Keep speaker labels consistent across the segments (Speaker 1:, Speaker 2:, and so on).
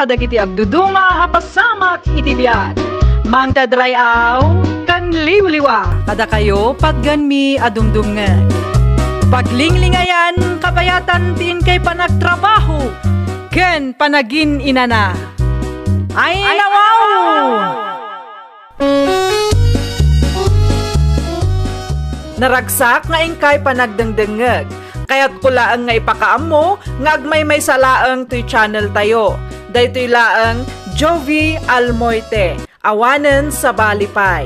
Speaker 1: kadagiti agdudunga hapasamak iti biyan. Mangtadrayaw kan liwliwa. Kada kayo patganmi adumdumngan. Paglinglingayan kabayatan tiin kay panagtrabaho. Ken panagin inana. Ay nawaw! Naragsak nga ingkay panagdengdengeg. Kaya't kulaang nga ipakaam mo, nga agmay may salaang to'y channel tayo. Daytoy laang Jovi Almoite, awanen sa balipay.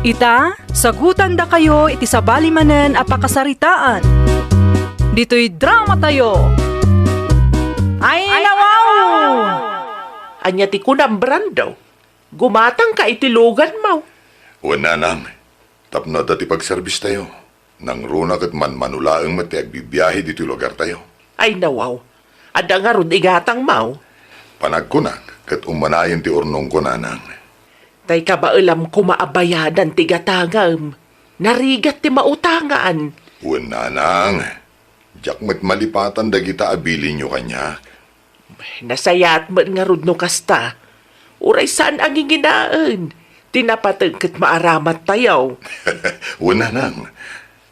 Speaker 1: Ita, sagutan da kayo iti sa balimanen apakasaritaan. Dito'y drama tayo. Ay nawaw!
Speaker 2: Anya ti kunambran daw. Gumatang ka itilugan mo.
Speaker 3: Wala nang. Tapno dati pag-service tayo. Nang runa kat man manulaang mati agbibiyahe dito lugar tayo.
Speaker 2: Ay nawaw. Ada nga ron igatang mo.
Speaker 3: Panagkunak kat umanayan ti urnong ko nanang.
Speaker 2: Tay ka ba alam kumaabayadan ti gatangam? Narigat ti mautangan.
Speaker 3: Wala nang. Diyak mat malipatan dagita abilin nyo kanya.
Speaker 2: Nasayat man nga ron no kasta. Uray saan ang inginaan? Tinapatag kat maaramat tayo.
Speaker 3: Wala nang.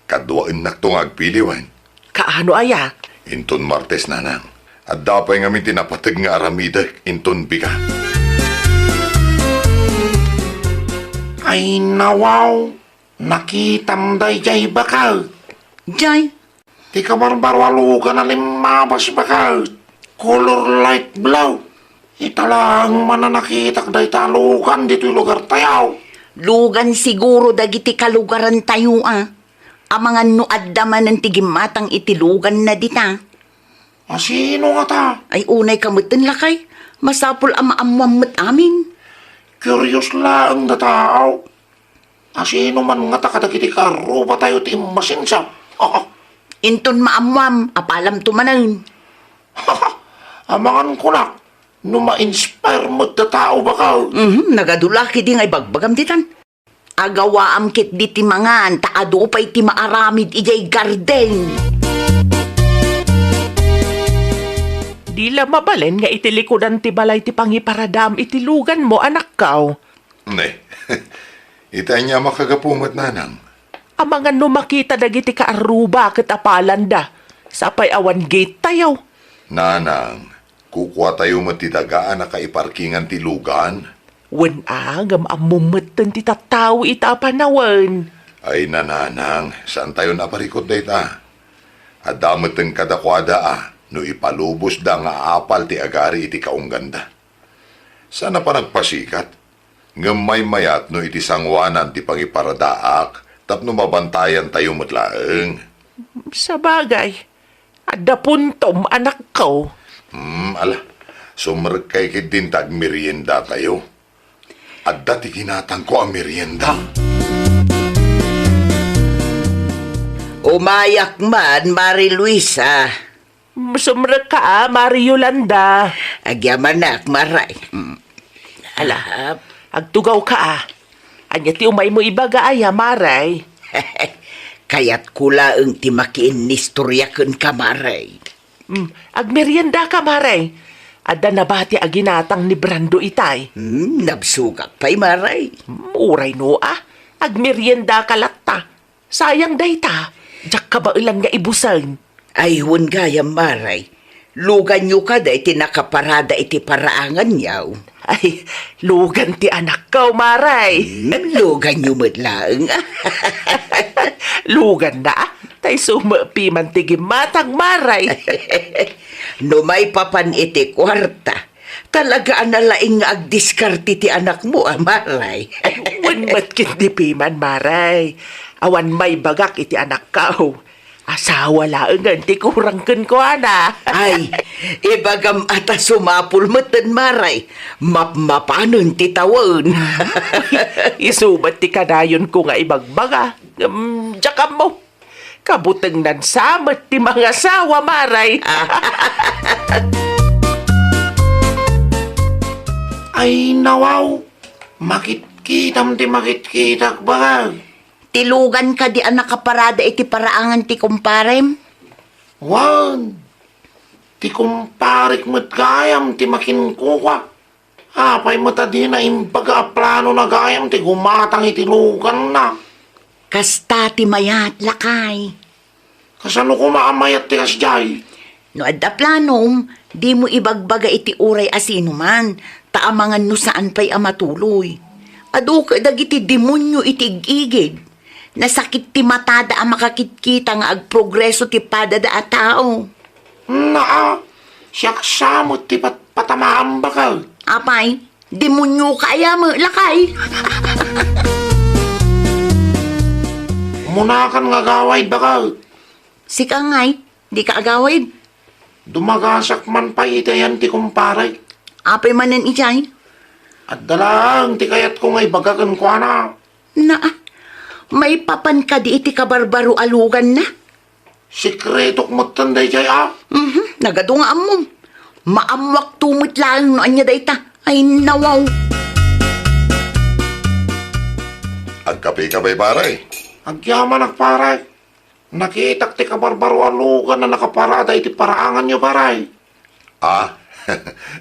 Speaker 3: Kadwaan naktong agpiliwan.
Speaker 2: Kaano aya?
Speaker 3: Inton Martes nanang. At dapay ngamin tinapatag nga aramidak inton bika.
Speaker 4: Ay nawaw, nakitam day jay bakal.
Speaker 5: Jay,
Speaker 4: Di ka barbarwalo ka na limabas bakal. Color light blue. Italang mananakitak day talukan dito yung lugar tayaw.
Speaker 5: lugan siguro dagiti kalugaran tayo Amangan no addaman ng tigimatang itilugan na dita.
Speaker 4: Sino nga ta?
Speaker 5: Ay unay kamutin lakay, masapul amamamot amin.
Speaker 4: Curious lang na tao. Sino man nga ta kadagiti karo ba tayo timasin siya?
Speaker 5: Inton maamwam, apalam tumanan.
Speaker 4: Amangan ko na. No ma-inspire mo na tao ba ka?
Speaker 5: Nagadulaki di ngay bagbagam ditan. Agawaam kit di ti mangan, taadupay ti maaramid ijay garden.
Speaker 2: Di la mabalen nga itilikudan ti balay ti pangiparadam itilugan mo anak kaw.
Speaker 3: Ne, ita niya makagapumat nanang.
Speaker 2: Amangan no makita dagiti kaaruba ket apalan da. Sapay awan gate tayo.
Speaker 3: Nanang, kukuha tayo matitagaan na kaiparkingan ti lugan.
Speaker 2: Wen agam amumeten ti tattaw ita panawan.
Speaker 3: Ay nananang, saan tayo naparikot da ita? At damat ang kadakwada no ipalubos da nga apal ti agari iti kaungganda. Sana pa nagpasikat, ngamay mayat no iti sangwanan ti pangiparadaak, tapno mabantayan tayo matlaeng.
Speaker 2: Sa bagay, ada puntom anak ko.
Speaker 3: Ala, sumarkay kay din tag merienda tayo. At dati kinatang ko ang merienda.
Speaker 5: Umayak man, Mari Luisa.
Speaker 2: Sumrek ka Mari Yolanda.
Speaker 5: Agyamanak, maray.
Speaker 2: Ala, agtugaw ka Anya ti umay mo ibaga aya, Maray.
Speaker 5: Kayat kula ang timakiin nistoryakan ka, maray.
Speaker 2: Agmerienda ka, Maray. Ada na ba ti aginatang ni Brando itay?
Speaker 5: Nabsugak pa'y maray.
Speaker 2: Uray no agmerienda ka latta. Sayang day ta. Diyak ka ba ilang nga ibusan?
Speaker 5: Ay, hun gayam maray. Lugan nyo ka da iti nakaparada iti paraangan yaw.
Speaker 2: Ay, lugan ti anak ko, Maray.
Speaker 5: Lugan nyo matlaang.
Speaker 2: Lugan na tay sumapi man ti gimatang, Maray.
Speaker 5: No may papan iti kwarta, talaga analaing nga agdiskarte ti anak mo, maray.
Speaker 2: Ay, wan matkit di piman, Maray. Awan may bagak iti anak ko. Asawa laengan ti kurangken ko, ana.
Speaker 5: Ay, ibagam ata sumapul meten, maray. Mapmapanon ti tawon.
Speaker 2: Isubat ti kadayon ko nga ibagbaga. Jakam mo. Kabuteng nan samet ti mga asawa, Maray.
Speaker 4: Ay nawaw, makitkitam ti makitkitak ba?
Speaker 5: Tilugan ka di anak kaparada iti paraangan ti kumparem?
Speaker 4: Wan, Ti kumparik mo't gayam, ti makin kuka. Apay mata di na imbaga plano na gayam, ti gumatang itilugan na.
Speaker 5: Kasta ti mayat lakay.
Speaker 4: Kasano ko maamayat ti kasjay?
Speaker 5: No adda planom, di mo ibagbaga iti uray asino man, taamangan no saan pa'y amatuloy. Ado ka dagiti demonyo iti igid. Nasakit ti matada ang makakitkita nga agprogreso ti padada a tao.
Speaker 4: Naa, siyak samot ti patamahan ba ka?
Speaker 5: Apay, demonyo kaya mo lakay.
Speaker 4: Munakan nga gaway ba ka?
Speaker 5: Sika ngay, di ka agawid.
Speaker 4: Dumagasak man pa itayan ti kumparay.
Speaker 5: Apay manan ijay.
Speaker 4: At dalang ti kayat ko ngay bagagan ko na.
Speaker 5: May papan ka di iti kabarbaro alugan na.
Speaker 4: Sikretok mo tanday jay
Speaker 5: Nagadungaan mo. Maamwak tumit lang no anya dayta. Ay nawaw.
Speaker 3: Agkape-kapay paray.
Speaker 4: Agyaman ak paray. Nakitak ti kabarbaro alugan na nakaparada iti paraangan nyo paray.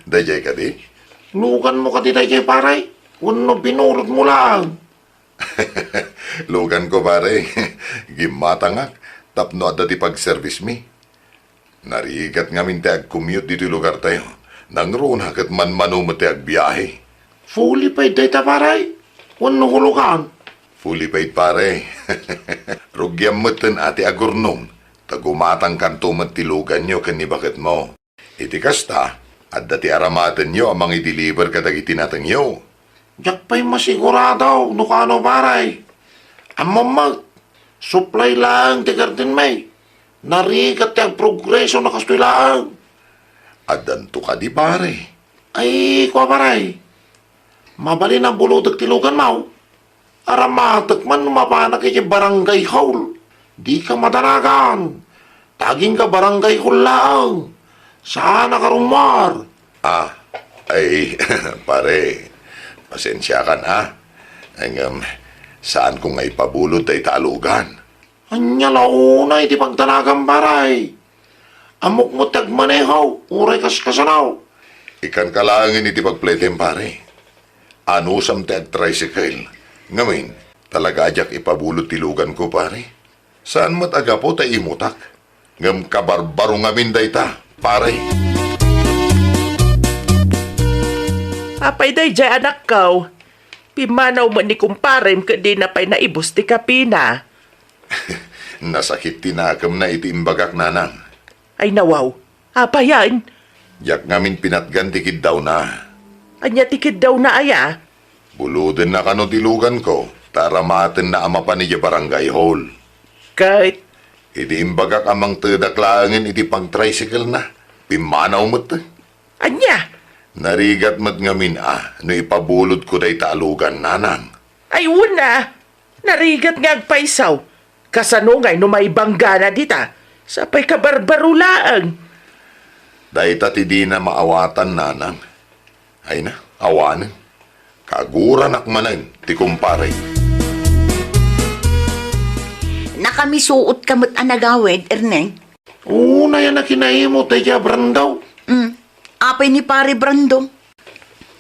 Speaker 3: Dayjay ka di?
Speaker 4: Lugan mo ka di jay paray. Wano binurot mo lang.
Speaker 3: Lugan ko pare. Gimatangak. Tapno at dati pag-service mi. Narigat nga minti ag-commute dito lugar tayo. Nang roon hakat man manumati ag-biyahe.
Speaker 4: Fully paid data paray. Wano hulugan.
Speaker 3: Fully paid pare. Rugyam matan ati agurnom. Tagumatang kantumat tilugan nyo kanibakit mo. Iti kasta, at dati aramatan nyo amang i-deliver kadag itinatang nyo.
Speaker 4: Diyak pa'y masigurado, Ilocano paray. Amamag, supply lang ti garden may. Narigat ti ang progreso na kastoy lang.
Speaker 3: At danto ka di pare.
Speaker 4: Ay, kwa paray. Mabali na buludag tilugan mo. Aramatak man mapanak iti barangay hall. Di ka madanagan. Taging ka barangay hall lang. Sana ka rumar.
Speaker 3: Ay, pare. Pasensya ka na. Saan ko nga ipabulot ay talugan?
Speaker 4: Anya launa iti pagtanagan paray. Amok mo tagmanehaw. Uray kaskasanaw.
Speaker 3: Ikan kalangin iti pagpletem pare. Anusam te ag tricycle. Ngamin, talaga ajak ipabulot tilugan ko pare. Saan mo't aga po ta imutak? Ngam kabarbaro ngamin dayta, pare.
Speaker 2: Apay dayjay anak kaw. Pimanaw mo ni kumparem ka di na pa'y naibus ti kapina.
Speaker 3: Nasakit tinakam na iti imbagak nanang.
Speaker 2: Ay nawaw. Apayan.
Speaker 3: Jak ngamin pinatgan tikid daw na.
Speaker 2: Anya tikid daw na aya.
Speaker 3: Buluden na kano tilugan ko, taramaten na ama pa ni barangay hall.
Speaker 2: Kahit
Speaker 3: Iti imbagak amang tadaklangin iti pang-tricycle na. Pimanaw mo't.
Speaker 2: anya.
Speaker 3: Narigat mo't ngamin no ipabulot ko day talugan nanang.
Speaker 2: Ay una. Narigat nga agpaisaw. Kasano ngay no may bangga na dita. Sapay ka barbarulaang.
Speaker 3: Dahita ti di na maawatan nanang. Ay na, awanan. Kaguran akmanan, ti kumpare.
Speaker 5: Nakamisuot kamot anagawid, Erneng.
Speaker 4: Una yan na kinahimo tayo brandaw.
Speaker 5: Apay ni pare Brando.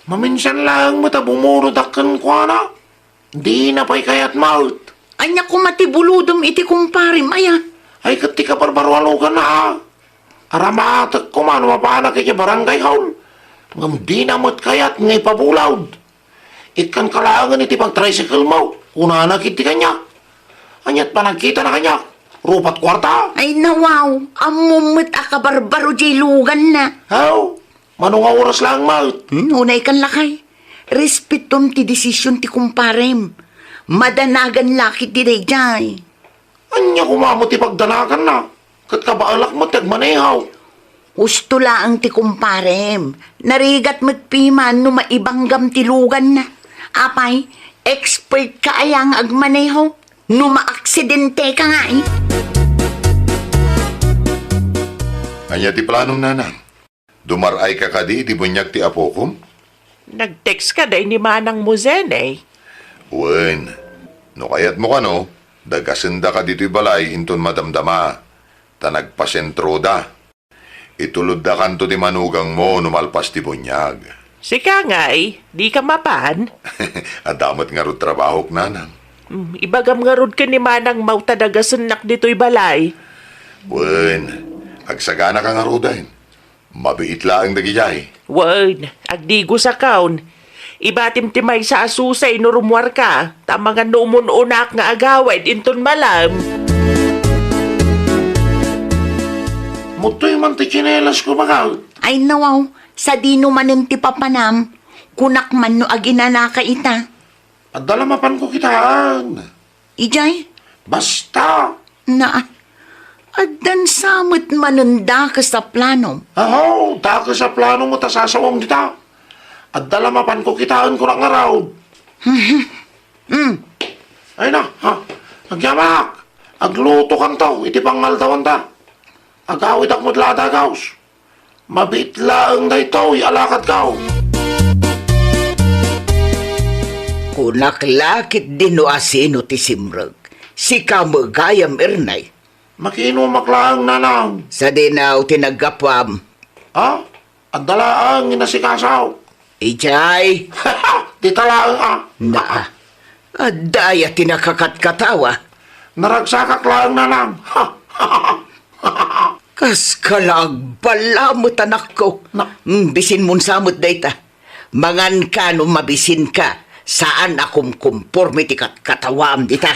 Speaker 4: Maminsan lang mo ta bumurudakan ko na. Di na pa'y kayat maut.
Speaker 5: Anya ko matibuludom iti kumpare, maya.
Speaker 4: Ay katika parbarualo ka na ha. Aramatak ko man mapanak iti barangay hall. Ngam di na mo't kayat ngay pabulawd. Ikan kalangan iti pag-tricycle mo. Una na kiti kanya. Anyat pa nagkita na kanya. Rupat kwarta.
Speaker 5: Ay nawaw, amumit akabarbaro jay lugan na.
Speaker 4: How? Manong oras lang maut.
Speaker 5: Unay kan lakay. Respetom ti desisyon ti kumparem. Madanagan lakit ti dayjay.
Speaker 4: Anya kumamo ti pagdanakan na. Kat kabaalak mo tagmanehaw.
Speaker 5: Gusto laang ti kumparem. Narigat magpiman no maibanggam ti lugan na. Apay, expert ka ayang agmaneho. No maaksidente ka nga eh.
Speaker 3: Anya ti planong nanang. Dumaray ka kadi, di bunyag ti apokom?
Speaker 2: Nag-text ka day ni Manang Muzen eh.
Speaker 3: Wen, no kayat mo kano, dagasenda ka dito'y balay inton madamdama. Ta nagpasentro da. Itulod da kanto ti manugang mo numalpas ti bunyag.
Speaker 2: Sika nga di ka mapan.
Speaker 3: Adamat nga ro trabaho nanang.
Speaker 2: Ibagam nga rod ka ni manang mautadagasanak dito'y balay.
Speaker 3: Wen, agsagana ka nga ro dahin. Mabiit laang dagijay.
Speaker 2: Wan, agdigo sa kaon. Ibatim-timay sa asusay no rumwar ka. Tamangan no umununak nga agawid inton malam.
Speaker 4: Mutoy man ti chinelas ko bakal.
Speaker 5: Ay nawaw, sa dino manem ti papanam, kunak man no aginanaka ita.
Speaker 4: At dalamapan ko kitaan.
Speaker 5: Ijay,
Speaker 4: Basta.
Speaker 5: na, addan samot manunda ka sa plano.
Speaker 4: Aho, taka sa plano mo ta sasawang dita. At dalamapan ko kitaan ko ng araw. Ay na, ha? Agyamak. Agluto kang tao, iti pangaltawan ta. Agawid ak mo dlada gaus. Mabit laang da ito, alakad kao.
Speaker 6: Kunak lakit din no asino ti simrag. Si kamagayam ernay.
Speaker 4: Makino maklaang nanang.
Speaker 6: Sa dinaw tinagapwam.
Speaker 4: Ha? At dalaang inasikasaw.
Speaker 6: Ijay,
Speaker 4: Di talaang
Speaker 6: na. Adaya tinakakatkatawa.
Speaker 4: Naragsakak laang nanang.
Speaker 6: Kas kalag balamot anak ko.
Speaker 4: Na-
Speaker 6: Bisin mon samot dayta. Mangan ka no mabisin ka. Saan akum kumporme ti katawam dita.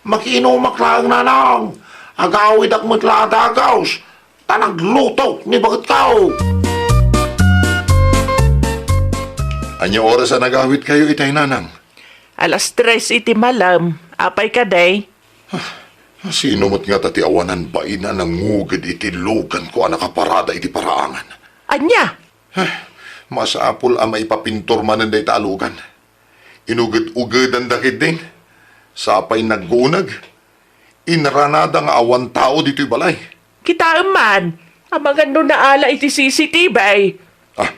Speaker 4: Makino maklaang nanang. Agawid ak mo dlada gaus. Tanagluto ni bakit kao.
Speaker 3: Anya oras na nagawit kayo itay nanang?
Speaker 2: Alas 3 iti malam. Apay ka day.
Speaker 3: Sino mo't nga tati awanan ba ina nangugad iti lugan ko anak parada iti paraangan?
Speaker 2: Anya?
Speaker 3: Mas apol ang maipapintor manan day talugan. Inugad-ugadan dakit din. Sapay naggunag. Inranada nga awan tao dito'y balay.
Speaker 2: Kita man. Amangan no naala iti CCTV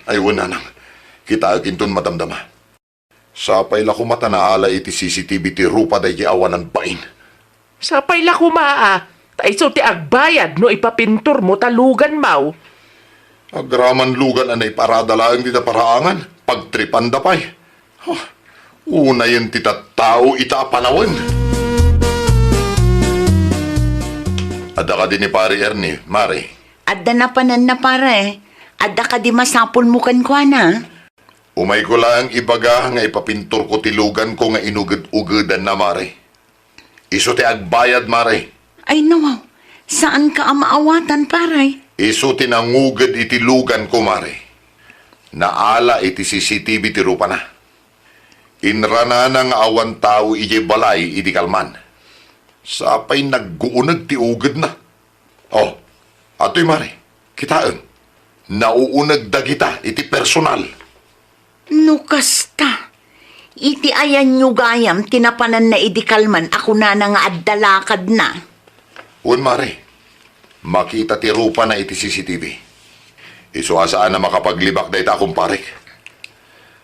Speaker 3: Aywan nanang. Kita aginton madamdama. Sapay la kumata naala iti CCTV ti rupa day awanan bain.
Speaker 2: Sapay la kumaa. Taiso ti agbayad no ipapintur mo talugan mau.
Speaker 3: Agraman lugan anay parada lang dita paraangan. Pagtripan da pay. Una yan ti tao ita panawan. Ada ka din ni pari Ernie, Mari.
Speaker 5: Adda na panan na pare, adda ka di masapol mo kan kwa na.
Speaker 3: Umay ko lang ibaga nga ipapintor ko tilugan ko nga inugad-ugadan na, Mari. Iso ti agbayad, Mari.
Speaker 5: Ay nawaw, saan ka amaawatan pare?
Speaker 3: Iso tinangugad iti lugan ko, Mari. Naala iti CCTV ti rupa na. Inrana na nga awan tao iti balay iti kalman. Sapay nagguunag ti ugad na. Oh, ato'y Mari, kitaan. Nauunag dagita iti personal.
Speaker 5: No kasta, iti ayan nyo gayam, tinapanan na idikalman, ako na nga addalakad na.
Speaker 3: Un, Mari, makita ti rupa na iti CCTV. Iso asaan na makapaglibak da ita akong parek.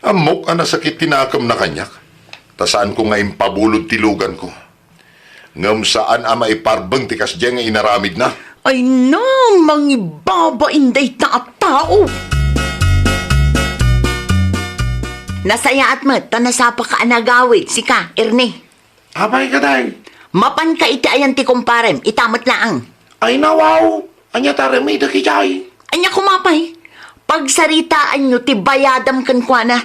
Speaker 3: Amok ang nasakit tinakam na kanyak. Tasaan ko nga impabulod tilugan ko. Ngam saan ama iparbang tikas dyan nga inaramid na.
Speaker 5: Ay no, mangibaba inday tao. Nasaya at mat, tanasapa ka anagawit, sika, Erne.
Speaker 4: Abay ka day.
Speaker 5: Mapan ka iti ayan ti kumparem, itamat laang.
Speaker 4: Ay nawaw. Anya taramida kijay.
Speaker 5: Anya kumapay, pagsaritaan nyo ti bayadam kan kwa na.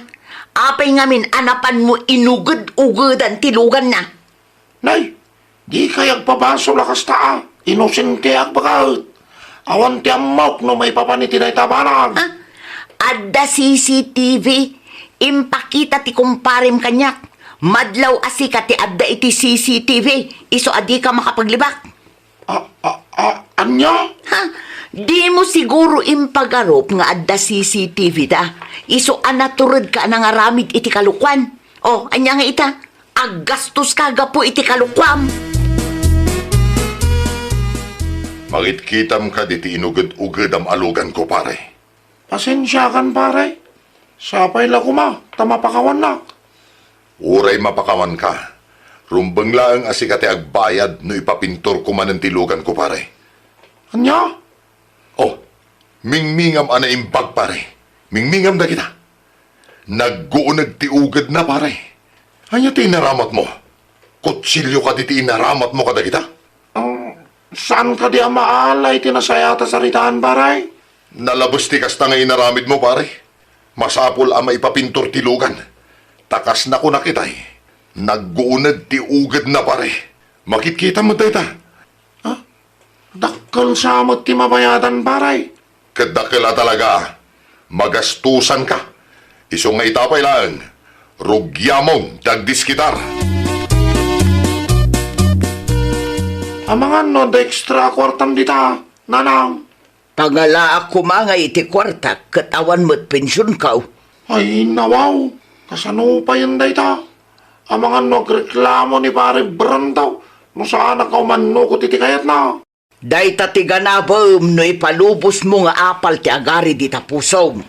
Speaker 5: Apay ngamin anapan mo inugad-ugadan tilugan na.
Speaker 4: Nay, di kayag pabaso lakas taa. Inosente ak bakat. Awan ti amok no may papaniti na itabanag.
Speaker 5: Ha? Adda CCTV, impakita ti kumparem kanyak. Madlaw asika ti adda iti CCTV, iso adi ka makapaglibak.
Speaker 4: Anya?
Speaker 5: Ha? Di mo siguro impagarop nga adda CCTV da. Iso anaturod ka na nga ramid iti kalukwan. O, anya nga ita, aggastos ka po iti kalukwam.
Speaker 3: Makitkitam ka diti inugad-ugad am alugan ko, pare.
Speaker 4: Pasensya kan pare. Sapay la kuma, tamapakawan na.
Speaker 3: Uray mapakawan ka. Rumbang laang asikate agbayad no ipapintor ko man ang tilugan ko, pare.
Speaker 4: Anya?
Speaker 3: Oh, Mingmingam ana imbag pare. Mingmingam na kita. Nagguunag tiugad na pare. Anya ti inaramat mo? Kutsilyo ka di ti inaramat mo kada kita?
Speaker 4: Saan ka di maalay tinasayata sa ritaan, paray?
Speaker 3: Nalabas ti kasta nga inaramid mo pare. Masapol ama ipapintor tilugan. Takas na ko nakitay. Nagguunag tiugad na pare. Makitkita mo tayo ta.
Speaker 4: Dakkel samot ti mabayadan, paray.
Speaker 3: Kadakila talaga. Magastusan ka. Isong nga itapay lang. Rugyamong dagdiskitar.
Speaker 4: Amangan no, da extra kwartam dita, nanang.
Speaker 6: Pangala ako mga iti kwarta, katawan mo't pensyon ka.
Speaker 4: Ay, nawaw. Kasano pa yun dita? Amangan no, reklamo ni pare Brandaw. No saan ka umano ko titikayat na.
Speaker 6: Day tatiga na ba no ipalubos mo nga apal ti agari di tapusom.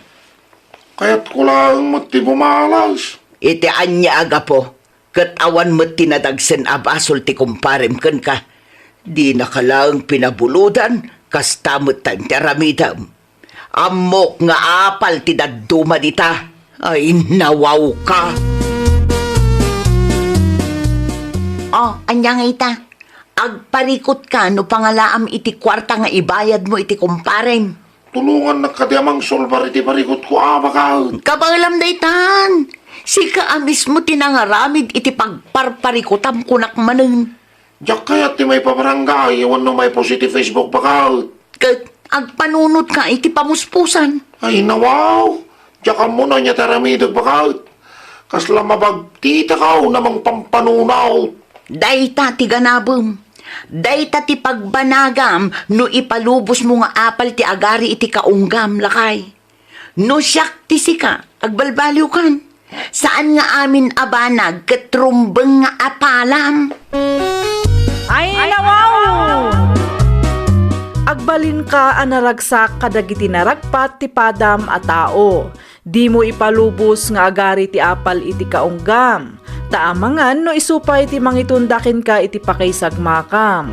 Speaker 4: Kaya't ko lang mati bumalas.
Speaker 6: Iti anya aga po, katawan mo't tinadagsen abasol ti kumparem ken ka. Di nakalaang pinabuludan, kasta mo't tang tiramidam. Amok nga apal ti daduma dita, ay nawaw ka.
Speaker 5: Oh, anyang ita. Agparikot ka no pangalaam iti kwarta nga ibayad mo iti kumparem.
Speaker 4: Tulungan na kadiamang solbar iti parikot ko bakal.
Speaker 5: Kabalam daytan. Si ka mismo tinangaramid iti pagparparikotam kunak manen.
Speaker 4: Diyak kaya't ti may pabarangay, iwan no may positive Facebook bakal.
Speaker 5: Kat agpanunot ka iti pamuspusan.
Speaker 4: Ay, nawaw. Diyak ka muna niya taramidag bakal. Kasla mabagtita ka namang pampanunaw.
Speaker 5: Dayta ti ganabom. Dayta ti pagbanagam no ipalubos mo nga apal ti agari iti kaunggam lakay. No siyak ti sika, agbalbaliw kan. Saan nga amin abanag katrumbeng nga apalam?
Speaker 1: Ay, wow! Agbalin ka anaragsak kadagiti naragpat ti padam a tao. Di mo ipalubos nga agari ti apal iti kaunggam. Taamangan no isupay ti mangitundakin ka iti pakaisagmakam.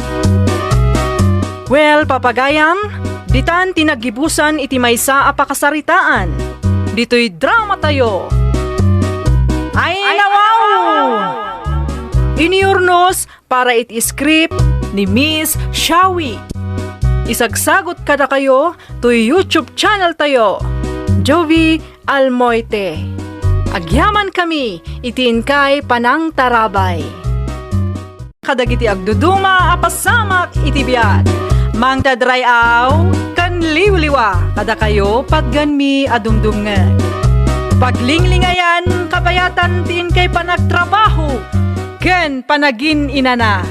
Speaker 1: Well, papagayam, ditan tinagibusan iti maysa a pakasaritaan. Dito'y drama tayo. Ay, wow! Iniurnos para iti script ni Miss Shawi. Isagsagot kada kayo to YouTube channel tayo, Jovi Almoite. Agyaman kami, itiin kay panang tarabay. Kadagiti agduduma apasamak iti biat. Mang tadrayaw, kan liwliwa, kada kayo pagganmi adumdumngan. Paglinglingayan, kabayatan tiin kay panagtrabaho, ken panagin inana.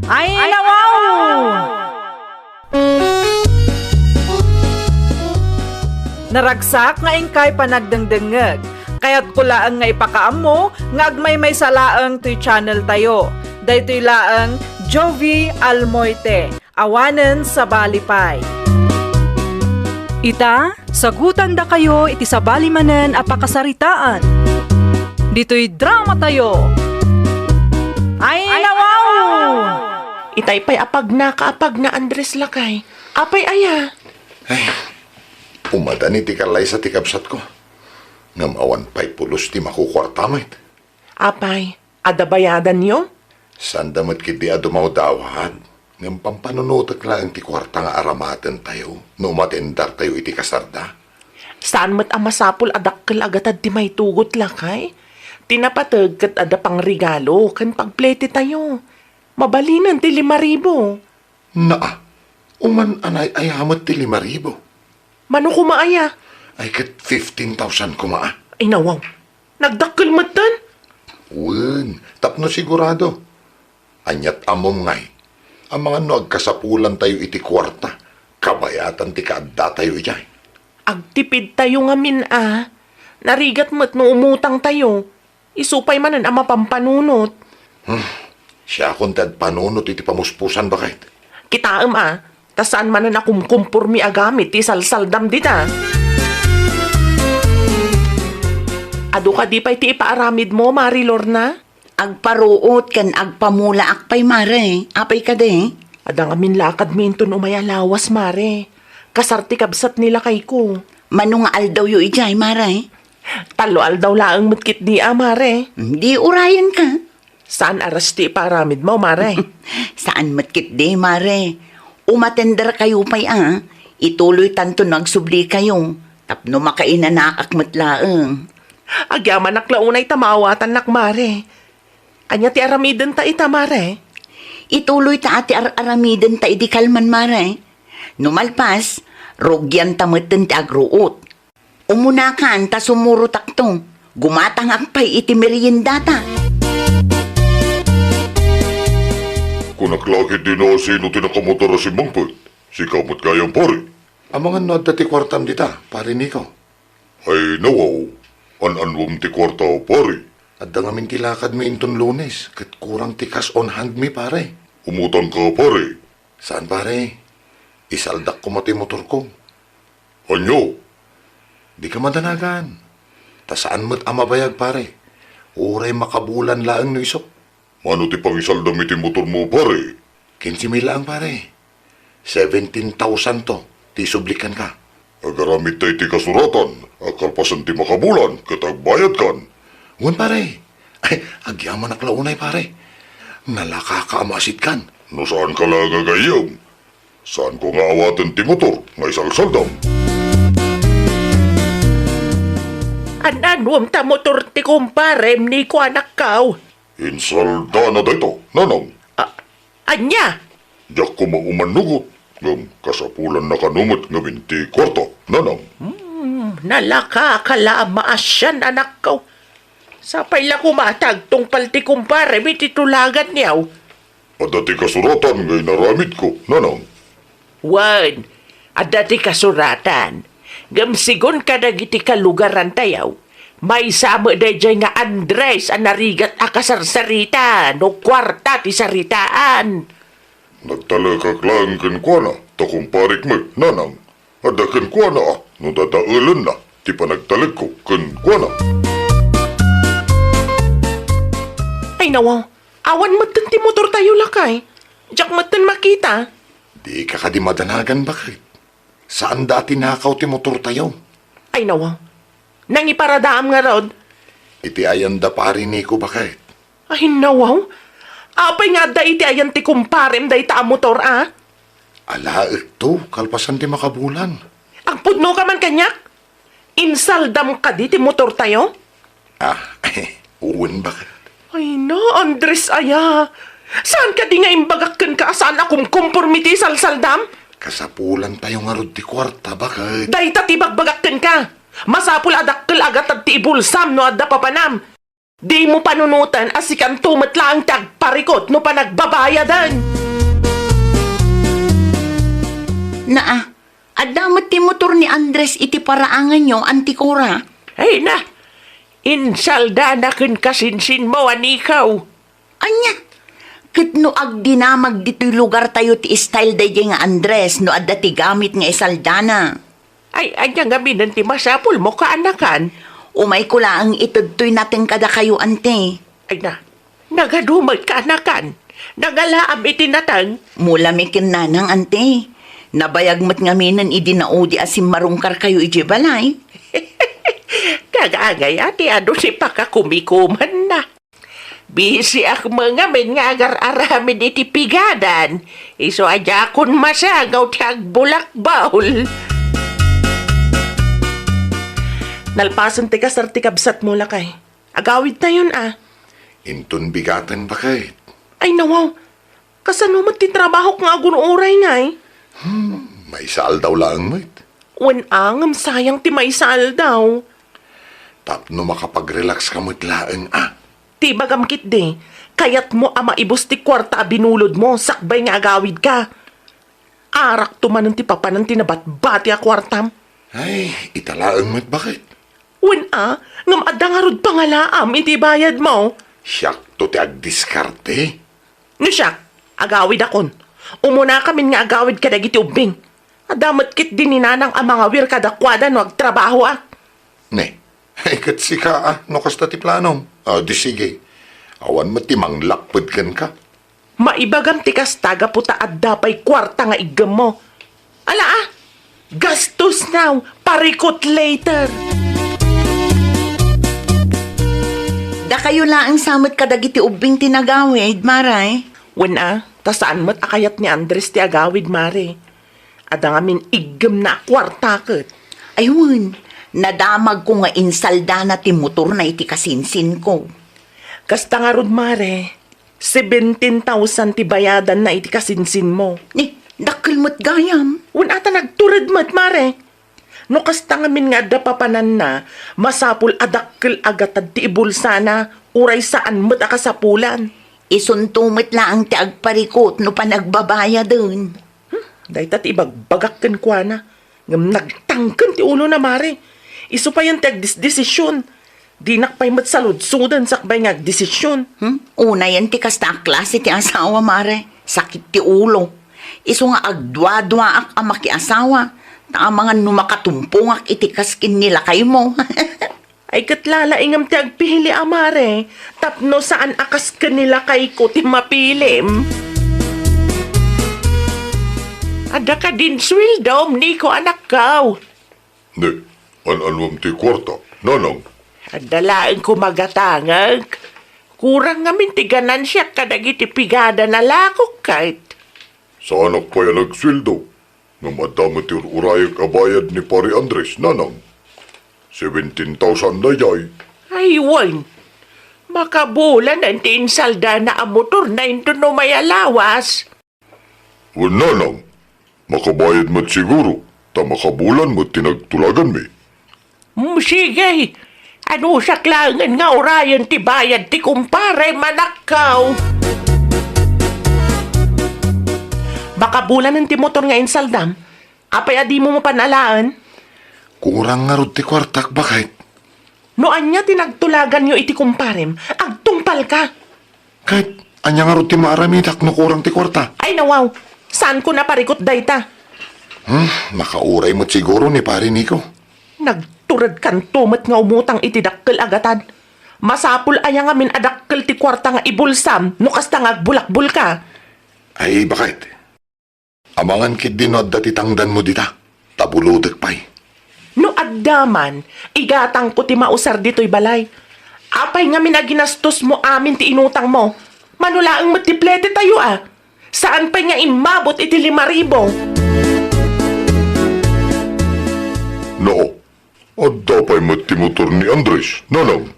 Speaker 1: Ay, wow! Naragsak nga ingkay panagdengdengeg. Kaya't kulaan nga ipakaam mo, nga agmay may salaang to'y channel tayo. Daytoy laang Jovi Almoite, awanen sa balipay. Ita, sagutan da kayo iti sa balimanen apakasaritaan. Dito'y drama tayo. Ay, wow!
Speaker 2: Itay pa'y apag na Andres lakay. Apay aya.
Speaker 3: Ay, umadan iti kalay sa tikabsat ko. Ngam awan pa'y pulos ti makukwartamit.
Speaker 2: Apay, adabayadan niyo?
Speaker 3: Saan damat kiti adumaw dawad. Ngam pampanunutak lang ti kwarta nga aramaten tayo. No matendar tayo iti kasarda.
Speaker 2: Saan mo't amasapol adakkel agatad ti may tugot lakay? Tinapatag kat ada pang regalo kan pagplete tayo. Mabalinan ti 5,000.
Speaker 3: Naa, uman anay ayamat ti 5,000.
Speaker 2: Mano kumaaya?
Speaker 3: Ay kat 15,000 kumaa.
Speaker 2: Ay nawang, nagdakkel matan?
Speaker 3: Wen, tapno sigurado. Anyat amom ngay. Ang mga no agkasapulan tayo iti kwarta. Kabayatan ti kaadda tayo ijay.
Speaker 2: Agtipid tayo nga Narigat mo't no umutang tayo. Isupay manan ang mapampanunot.
Speaker 3: Siya akong tad panunot iti pamuspusan bakit?
Speaker 2: Kitaam tasaan manan akong kumpurmi agamit ti salsaldam dita. Ado ka di pa'y ti ipaaramid mo, Mari Lorna?
Speaker 5: Agparuot kan agpamula akpay mare. Apay ka de.
Speaker 2: Adang amin lakad minton umaya lawas, Mare. Kasarti kabsat nila kay ko.
Speaker 5: Manong aldaw yu ijay, Mare.
Speaker 2: Taloal daw laang matkit di mare.
Speaker 5: Di urayan ka.
Speaker 2: Saan aras ti paramid mo, mare?
Speaker 5: Saan matkit di, Mare? Umatender kayo pa'y ituloy tanto nagsubli kayo. Tapno makainanakak matlaang.
Speaker 2: Agyaman naklaunay tamawatan nak, mare. Anya ti aramiden ta ita, mare?
Speaker 5: Ituloy ta ati aramiden ta idi kalman, Mare. Numalpas, rogyan tameten ti agruot. Umunakan ta sumuro takto. Gumatang akpay iti meriendata.
Speaker 3: Kung naklakit din o sino tinakamotor si Mangpet, si kamot kayang pare. Amangan na dati kwartam dita, pare niko. Ay nawaw, an-anwam ti kwarta o pare. At dangamin tilakad mi inton Lunes, kat kurang tikas on hand mi pare. Umutang ka pare. Saan pare? Isaldak ko mati motor ko. Anyo? Di ka madanagan. Ta saan mo't amabayag pare? Uray makabulan laang no isok. Ano ti pang isaldam iti motor mo pare? 15,000 lang pare. 17,000 to. Ti sublikan ka. Agaramit tayo ti kasuratan. Akalpasan ti makabulan. Katagbayad kan. Ngun pare. Ay, agyaman naklaunay pare. Nalakakaamasit kan. No saan ka lang agayam? Saan ko nga awatan ti motor? Nga isalsaldam.
Speaker 2: Ananwam ta motor ti kumparem ni ko anak kaw.
Speaker 3: Insalda na dito, nanang.
Speaker 2: Anya?
Speaker 3: Diyak ko maumanugot. Ngam kasapulan na kanumot nga binti kwarto, nanang.
Speaker 2: Nalakakala maasyan anak kaw. Sapay la kumatag tong palti kumpare, mititulagan niyaw.
Speaker 3: Adati kasuratan ngay naramit ko, nanang.
Speaker 2: Wan, adati kasuratan. Gamsigon ka dagiti kalugaran tayaw. May sama da dyan nga Andres ang narigat akasarsarita no kwarta ti saritaan.
Speaker 3: Nagtalakak lang kan kwa na, takumparik mo, nanang. Ada kan kwa na, no dadaulan na, ti panagtalag ko kan kwa na.
Speaker 2: Ay nawaw, awan matan ti motor tayo lakay. Diyak matan makita.
Speaker 3: Di ka di madanagan bakit? Saan dati nakaw ti motor tayo?
Speaker 2: Ay nawaw, nang iparadaam nga rod.
Speaker 3: Iti ayan da pari ni ko bakit?
Speaker 2: Ay nawaw, apay nga da iti ayan ti kumparem da ita motor
Speaker 3: Ala, ito, kalpasan ti makabulan.
Speaker 2: Ang pudno ka man kanyak. Insaldam ka di ti motor tayo.
Speaker 3: Uwan bakit?
Speaker 2: Ay na, Andres aya. Saan ka di nga imbagakkan ka saan akong kumpormiti salsaldam?
Speaker 3: Kasapulan tayo nga rod ti kwarta, bakit?
Speaker 2: Day ta tibagbagakkan ka. Masapul adakkel agat at ti ibulsam no adda papanam. Di mo panunutan asikan tumat lang tagparikot no panagbabayadan.
Speaker 5: Adamat ti motor ni Andres iti paraangan nyo, antikura.
Speaker 2: Ay na, insalda na kun kasinsin mo anikaw.
Speaker 5: Anya, ket no agdinamag dito'y lugar tayo ti style day nga Andres no adda ti gamit nga isaldana.
Speaker 2: Ay, anya nga minan ti masapul mo kaanakan.
Speaker 5: Umay ko lang itudtoy natin kada kayo, ante.
Speaker 2: Ay na, nagadumag kaanakan. Nagalaam itinatang.
Speaker 5: Mula may kinanang, ante. Nabayag mat nga minan idinaudi asim marungkar kayo iji balay.
Speaker 2: Kagagay ati ano si pakakumikuman na. Busy ak mga men nga agar-aramin iti pigadan. Iso adya akon masagaw tiyag bulak baul. Nalpasan ti kasarti kabsat mo lakay. Agawid na yun
Speaker 3: Intun bigatan bakit?
Speaker 2: Ay nawaw, kasanumat ti trabaho nga agun-uray nga
Speaker 3: May saal daw lang, mate.
Speaker 2: Wen angam sayang ti maisal daw.
Speaker 3: Tapno makapag-relax ka mo't laeng,
Speaker 2: Ti bagamkit de, kayat mo ama ibus ti kwarta binulod mo, sakbay nga agawid ka. Arak tumanan ti papanan ti nabatbati a kwartam.
Speaker 3: Ay, italaeng, mate, bakit?
Speaker 2: Wen ngam adda nga rod pangalaam iti bayad mo.
Speaker 3: Siyak to ti agdiskarte.
Speaker 2: No siya, agawid akon. Umuna kami nga agawid ka dagiti ubing. Adamat kit din ni nanang ang mga wir kadakwada no agtrabaho
Speaker 3: Ne, ay kat si ka, no kasta ti planom. Di sige. Awan mo ti manglakpad kan ka.
Speaker 2: Maibagam ti kas taga puta at dapay kwarta nga igam mo. Ala Gastos now, parikot later.
Speaker 5: Da kayo laang samot kadagiti ubing tinagawid, maray.
Speaker 2: Wala, tasaan mo't akayat ni Andres ti agawid, mare. Ada ngamin igam na kwartakot.
Speaker 5: Ayun, nadamag ko nga insalda na ti motor na iti kasinsin ko.
Speaker 2: Kasta nga rod, mare, 17,000 ti bayadan na iti kasinsin mo.
Speaker 5: Ni, dakil mo't gayam.
Speaker 2: Wala ata nagturad mo't, mare. No kasta ngamin nga dapapanan na, masapul adakkel agatad ti ibulsa na, uray saan mo't akasapulan.
Speaker 5: Isuntumit laang ti agparikot no pa nagbabaya dun.
Speaker 2: Dahil tat ibagbagak ken kwa na. Ngam nagtangken ti ulo na, mare. Isu pa yan ti agdisdesisyon. Di nakpay mat saludsudan sakbay nga agdesisyon.
Speaker 5: Una yan ti kasta klase ti asawa, mare. Sakit ti ulo. Isu nga agdwa-dwaak ang makiasawa. Ta mga numakatumpungak iti kaskin nila kay mo.
Speaker 2: Ay katlala ingam ti agpili, amare. Tapno saan akas kanila kay ko ti mapilim. Ada ka din swildom, ni ko anak kaw.
Speaker 3: Ne, an-anwam ti kwarta, nanang.
Speaker 2: Adalaan ko magatangag. Kurang ngamin ti ganansya kadagiti pigada na lakok kahit.
Speaker 3: Sa anak pa yan nagsweldo. Nga madama ti urayag abayad ni Pari Andres, nanang. 17,000 na yay.
Speaker 2: Ay, wan. Makabulan ang tinsalda na ang motor na into no may alawas.
Speaker 3: Wan nanang, makabayad mo't siguro. Ta makabulan mo't tinagtulagan mi.
Speaker 2: Sige. Ano sa klangan nga orayan ti bayad ti kumpare manakaw. Makabulan ng ti motor nga insaldam. Apay adi mo mapanalaan.
Speaker 3: Kurang nga rod ti kwartak, bakit?
Speaker 2: Noan niya tinagtulagan nyo iti kumparem, agtungpal ka.
Speaker 3: Kahit anya nga rod ti maaramidak no kurang ti kwarta.
Speaker 2: Ay nawaw, saan ko naparikot dayta?
Speaker 3: Makauray mo't siguro ni Pari Nico.
Speaker 2: Nagturad kan tumat nga umutang iti dakkel agatan. Masapul aya nga min adakkel ti kwarta nga ibulsam, no kasta nga agbulakbul ka.
Speaker 3: Ay, bakit? Amangan kit dinod dati tangdan mo dita. Tabulodek pa'y.
Speaker 2: No addaman, igatang ko ti mausar dito'y balay. Apay nga minaginastos mo amin ti inutang mo. Manulaang matiplete tayo ah. Saan pa nga imabot iti 5,000?
Speaker 3: Noo, adda pa'y mati motor ni Andres, nanang.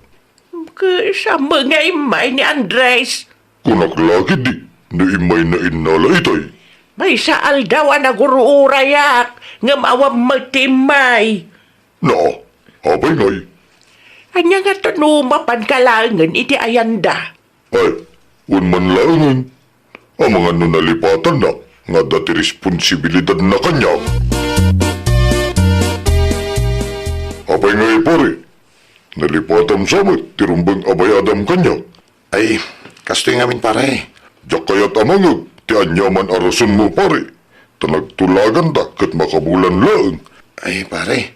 Speaker 2: Kaya mga imay ni Andres.
Speaker 3: Kunak lagi di, na imay na inala itay.
Speaker 2: May saal daw ang naguruurayak. Nga mawam matimay.
Speaker 3: Noo, apay ngay.
Speaker 2: Anya nga tanumapan kalangan iti ayanda.
Speaker 3: Ay, un man langan. Ang mga nunalipatan na, nga dati responsibilidad na kanya. Apay ngay pare, nalipatam samot, tirumbang abayadam kanya. Ay, kastoy ngamin pare. Diyak kaya't amangag, ti anyaman arason mo pare. Tanagtulagan da, kat makabulan lang. Ay pare,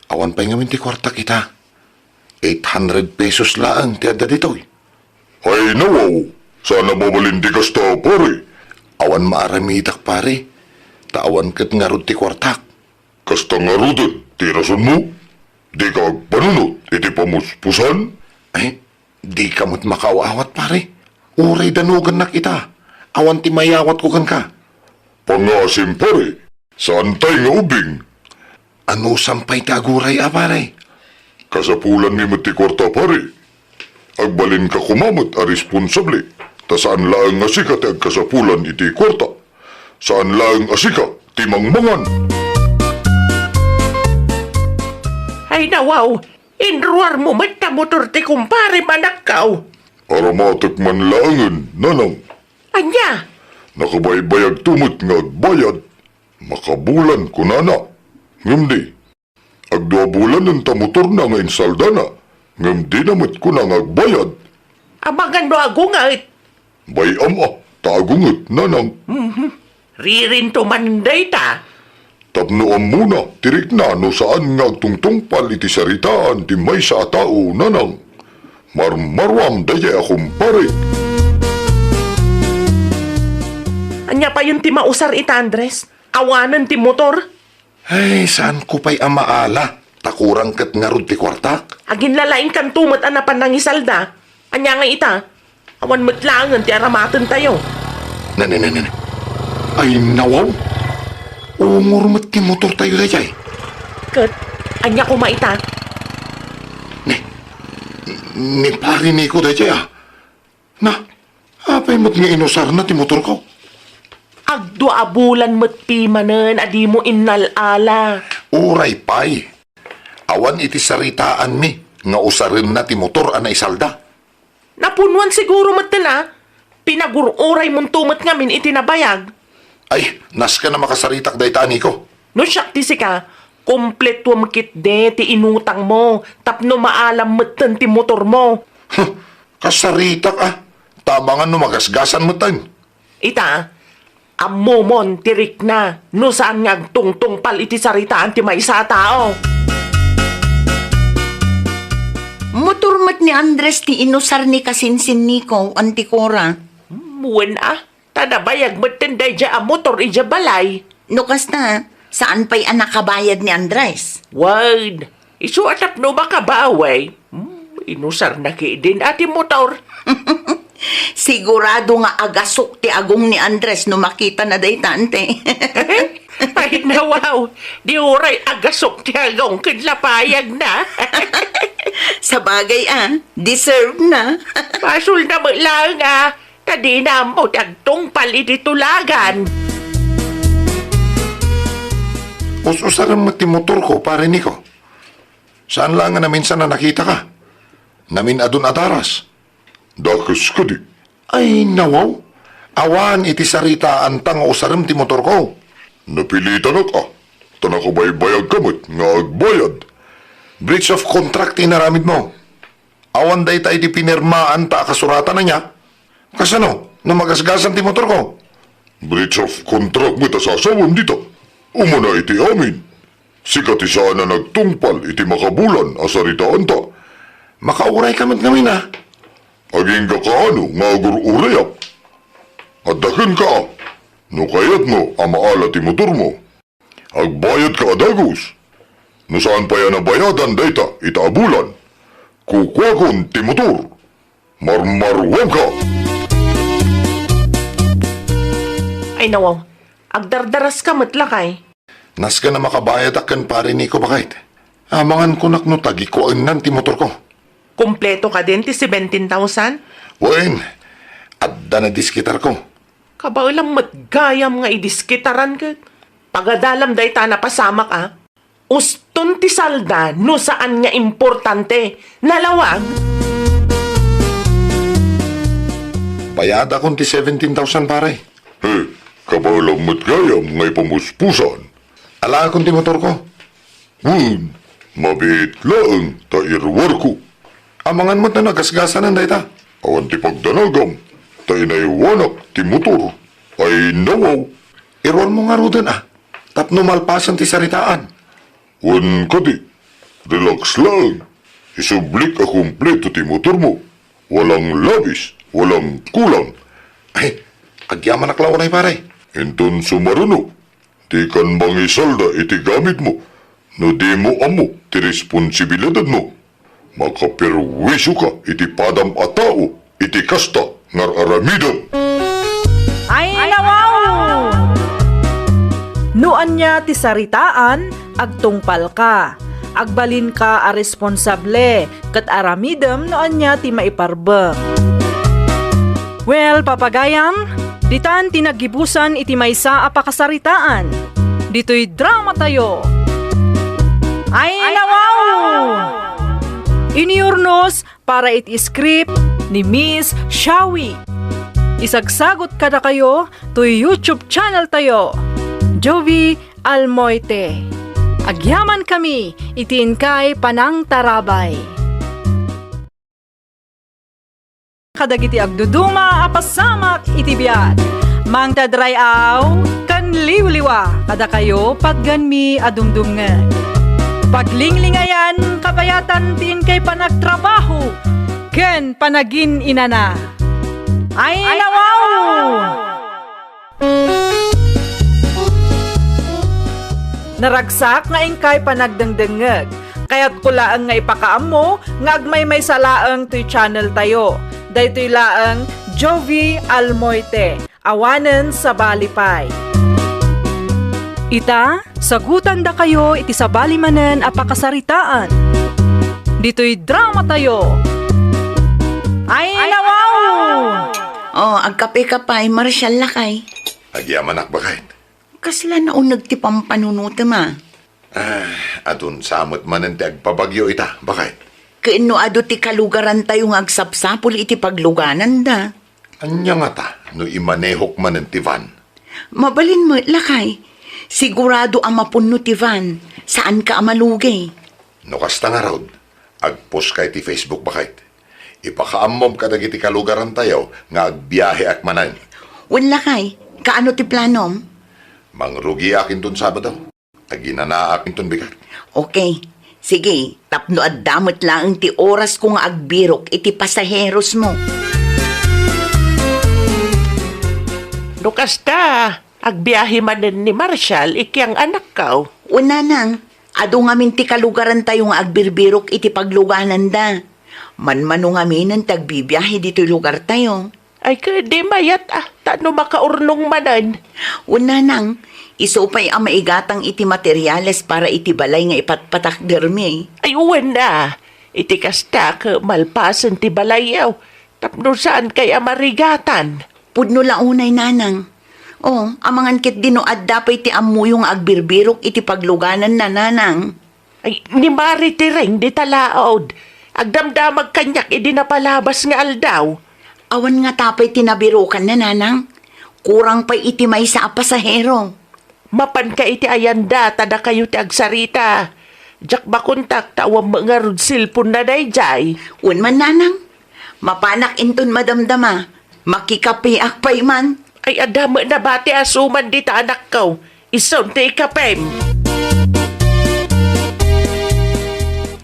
Speaker 3: awan pa'y ngamin ti kwarta kita. 800 pesos lang ti adda ditoy. Ay nawaw, sana mabalindi kasta pare. Awan maaramidak pare. Tawan kat nga rod ti kwartak. Kasta nga rodin, ti rason mo? Di ka panunot, iti pamuspusan? Ay, di ka mo't makaawat pare. Uray danugan na kita. Awan ti mayawat ko kan ka. Pangasim pare, saan tayo nga ubing? Ano sampay taguray pare? Kasapulan ni mati kwarta pare. Agbalin ka kumamot a responsable. Ta saan laang asika ti agkasapulan iti kwarta. Saan laang asika ti mangmangan.
Speaker 2: Ay nawaw, inruar mo mat na motor ti kumpare manakaw.
Speaker 3: Aramatak man laangan, nanang.
Speaker 2: Anya?
Speaker 3: Nakabaybayag tumot nga agbayad. Makabulan ko nana. Ngam di. Agdua bulan ng tamotor na nga insalda na. Ngam di namit ko na nga agbayad.
Speaker 2: Amangan do agungat.
Speaker 3: Bay ama, tagungot nanang.
Speaker 2: Ririn to manday ta.
Speaker 3: Tapnoam muna, tirik na no saan nga agtungtungpal iti saritaan ti may sa tao nanang. Marmarwam daya akong pare.
Speaker 2: Anya pa yung ti mausar ita Andres? Awanan ti motor?
Speaker 3: Ay, saan ko pa'y amaala? Takurang kat nga rod ti kwartak.
Speaker 2: Agin lalaing kan tumat anapan ng isalda. Anya nga ita. Awan matlangan ti aramatan tayo.
Speaker 3: Nani. Ay, nawaw. Umurmat ti motor tayo da jay.
Speaker 2: Kat, anya ko maita.
Speaker 3: Ni pari ni ko da jay ah. Na, apay mo't nga inusar na ti motor ko.
Speaker 2: Agdua bulan matpimanen, adi mo innalala.
Speaker 3: Uray pay. Awan iti saritaan mi. Nga usarin na ti motor anay salda.
Speaker 2: Napunuan siguro matala. Pinagururay mong tumat ngamin itinabayag.
Speaker 3: Ay, nas ka na makasaritak daytaan ko.
Speaker 2: No siyak ti sika, kompleto makit de ti inutang mo. Tapno maalam matan ti motor mo.
Speaker 3: Huh, kasaritak ah. Tabangan no magasgasan mo tan.
Speaker 2: Ita, amomon tirik na. No saan nga tungtung pal iti saritaan ti may isa tao.
Speaker 5: Motormat ni Andres ti inusar ni kasinsin niko, antikora.
Speaker 2: Muwen ah, tadabayag matanday dya ang motor ija balay.
Speaker 5: No kasta, saan pa'y anak kabayad ni Andres?
Speaker 2: Wad, iso atap no baka baway. Inusar na din ati motor.
Speaker 5: Sigurado nga agasok ti agong ni Andres no makita na day tante.
Speaker 2: Ay nawaw, di oray agasok ti agong kidlapayag na.
Speaker 5: Sa bagay deserve na.
Speaker 2: Pasul na mo lang tadi na mo dagtong palit itulagan.
Speaker 3: Usaran mo ti motor ko, pare ni ko. Saan lang nga na minsan na nakita ka? Namin adun adaras. Dakas ka di. Ay, nawaw. Awan iti sarita antang usaram ti motor ko. Napilitan ka. Tanakabaybayag kamot nga agbayad. Breach of contract inaramid mo. Awan day tayo di pinirmaan ta kasuratan na niya. Kasano? Na magasgasan ti motor ko. Breach of contract mo tasasawan dito. Umana iti amin. Sikat isaan na nagtungpal iti makabulan asaritaan ta. Makauray kamot ngamin Aging ka kaano nga agur-urayak. At dakin ka. No kayat mo amaala ti motor mo. Agbayad ka adagos. No saan pa yan nabayadan dayta itaabulan. Kukwakon ti motor. Marmarwam ka.
Speaker 2: Ay nawaw, agdardaras ka matlakay.
Speaker 3: Nas ka na makabayad akan pare ni ko bakit? Amangan ko naknutagi ko nan ti motor ko.
Speaker 2: Kompleto ka din ti 17,000?
Speaker 3: Wen, adda na diskitar ko.
Speaker 2: Kabailang matgayam nga idiskitaran ka. Pagadalam day ta napasamak Uston ti salda no saan nga importante. Nalawag.
Speaker 3: Bayad akong ti 17,000 pare.
Speaker 4: Hey, kabailang matgayam ngay pamuspusan.
Speaker 3: Ala akong ti motor ko.
Speaker 4: Mabit lang ta irwar ko.
Speaker 3: Amangan mo't na nagasgasan ng dayta.
Speaker 4: Awan ti pagdanagam, ta inaywanak ti motor. Ay nawaw,
Speaker 3: Irol mo nga rudan Tapno malpasan ti saritaan.
Speaker 4: wan ka di. Relax lang. Isublik a kumpleto ti motor mo. Walang labis, walang kulang.
Speaker 3: Ay, agyaman na klaw na pare.
Speaker 4: Inton sumaruno, di kan mangisalda iti gamit mo. No di mo amo ti responsibilidad mo. Makaperwisyo ka iti padam a tao, iti kasta ngar aramidam.
Speaker 1: Ay, nawaw! Nuan niya ti saritaan, agtungpal ka. Agbalin ka a responsable, kat aramidem noan niya ti maiparbeng. Well, papagayam, ditan tinagibusan iti maysa a pakasaritaan. Dito'y drama tayo. Ay, nawaw! Iniurnos para iti script ni Miss Shawi. Isagsagot kada kayo to YouTube channel tayo, Jovi Almoite. Agyaman kami, itiin kay Panang Tarabay. Kadagiti agduduma apasamak iti biat. Mang tadrayaw, kan liwliwa, kada kayo pagganmi adumdumngan. Paglinglingayan, kabayatan tin kay panagtrabaho, ken panagin inana. Ay, nawaw! Naragsak nga ingkay panagdengdengeg. Kaya't kulaan nga ipakaammo nga agmay may salaang to'y channel tayo. Daytoy laang Jovi Almoite. Awanen sa Balipay.
Speaker 7: Ita, sagutan da kayo iti sabali manen apakasaritaan. Dito'y drama tayo. Ay, nawaw!
Speaker 5: Oh, agkape ka pa, Marshal lakay.
Speaker 3: Agyaman bakit?
Speaker 5: Kasla na unag ti pampanunuta ma.
Speaker 3: Atun samot man ti agpabagyo ita, bakit?
Speaker 5: Kaino ado ti kalugaran tayo nga agsapsapul iti pagluganan da.
Speaker 3: Anya nga ta, no imanehok man ti van.
Speaker 5: Mabalin mo, lakay. Sigurado amapunno ti van. Saan ka amalugay?
Speaker 3: No kasta nga raod, agpost kay ti Facebook bakit? Ipakaamom ka dagiti kalugaran tayo nga agbiyahe ak manan.
Speaker 5: Wala kay, kaano ti planom?
Speaker 3: Mangrugi akin tun Sabado. Aginana akin tun bigat.
Speaker 5: Okay, sige, tapno at damot lang ti oras ko nga agbirok iti pasaheros mo.
Speaker 2: No kasta, agbiyahe man ni Marshall, ikyang anak ka.
Speaker 5: Una nang, ado nga min ti kalugaran tayo nga agbirbirok iti pagluganan da. Manmano nga minan tagbibiyahe dito'y lugar tayo.
Speaker 2: Ay, di mayat tano makaurnong manan.
Speaker 5: Una nang, isupay ang maigatang iti materyales para iti balay nga ipatpatak dermi.
Speaker 2: Ay, uwan na. Iti kasta ka malpasan ti balayaw. Tapno saan kaya marigatan?
Speaker 5: Pudno launay nanang. Oh, amangan kit dinoad dapay ti amuyong agbirbirok iti pagluganan na nanang.
Speaker 2: Ay, ni Mari ti ring di talaod. Agdamdamag kanyak idi napalabas nga aldaw.
Speaker 5: Awan nga tapay tinabirokan na nanang. Kurang pa iti may sa pasahero.
Speaker 2: Mapan ka iti ayanda, tada kayo ti agsarita. Jak ba kontak tawang mga rudsilpon na dayjay?
Speaker 5: Un man nanang. Mapanak inton madamdama. Makikapiak pa'y man.
Speaker 2: Ay adama na bati asuman di ta anak ko. Isom ti ikapem.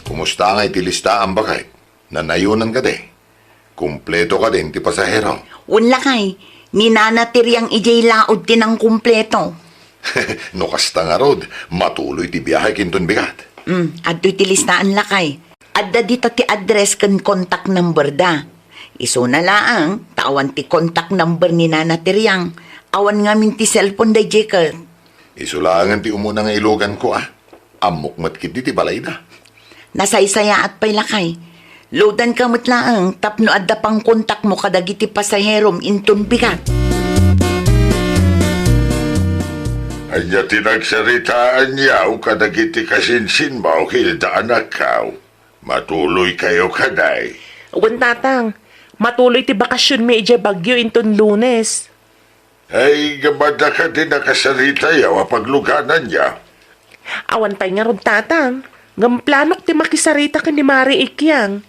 Speaker 3: Kumusta nga iti listaan bakit? Nanayunan ka de. Kumpleto ka din ti pasahero.
Speaker 5: Unla kay, ninanatiryang ijay laod tinang kumpleto.
Speaker 3: No kasta nga rod, matuloy ti biyahe kinton bigat.
Speaker 5: Adto'y tilistaan lakay. Adda dita ti address kan contact number da. Iso na laang, tawan ti contact number ni nanatiryang. Awan nga min ti cellphone da jeker.
Speaker 3: Isulangan ti umuna nga ilogan ko Amok matkit ti balay na.
Speaker 5: Nasaysaya at pay lakay. Loadan ka matlaang, tapno adda pang kontak mo kadagiti pasaherom inton bigat.
Speaker 3: Anya tinagsaritaan niyaw kadagiti kasinsin mo hilda anak kaw. Matuloy kayo kaday.
Speaker 2: Uwan tatang, matuloy ti bakasyon mi ije bagyo inton Lunes.
Speaker 3: Ay, gamada ka din nakasarita yaw pagluganan niya.
Speaker 2: Awan pa'y nga ron tatang. Ngamplanok ti makisarita ka ni Mari Ikyang.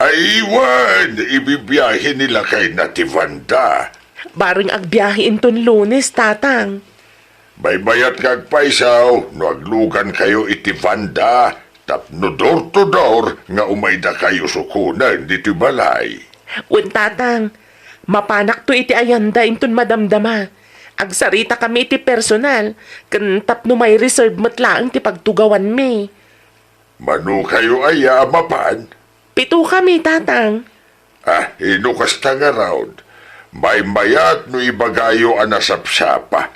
Speaker 3: Aywan! Ibibiyahe nila kay Nativanda.
Speaker 2: Baring agbiyahe inton Lunes, tatang.
Speaker 3: May bayat kag paisaw, no aglugan kayo iti Vanda. Tapno door to door, nga umayda kayo sukunan diti balay.
Speaker 2: Uwan tatang, mapanak to iti ayanda inton madamdama. Agsarita kami iti personal, kan tapno may reserve matlaang ti pagtugawan mi.
Speaker 3: Manu kayo aya mapan?
Speaker 2: 7 kami, tatang.
Speaker 3: Inukas ta nga raud. May mayat no ibagayo anasapsapa.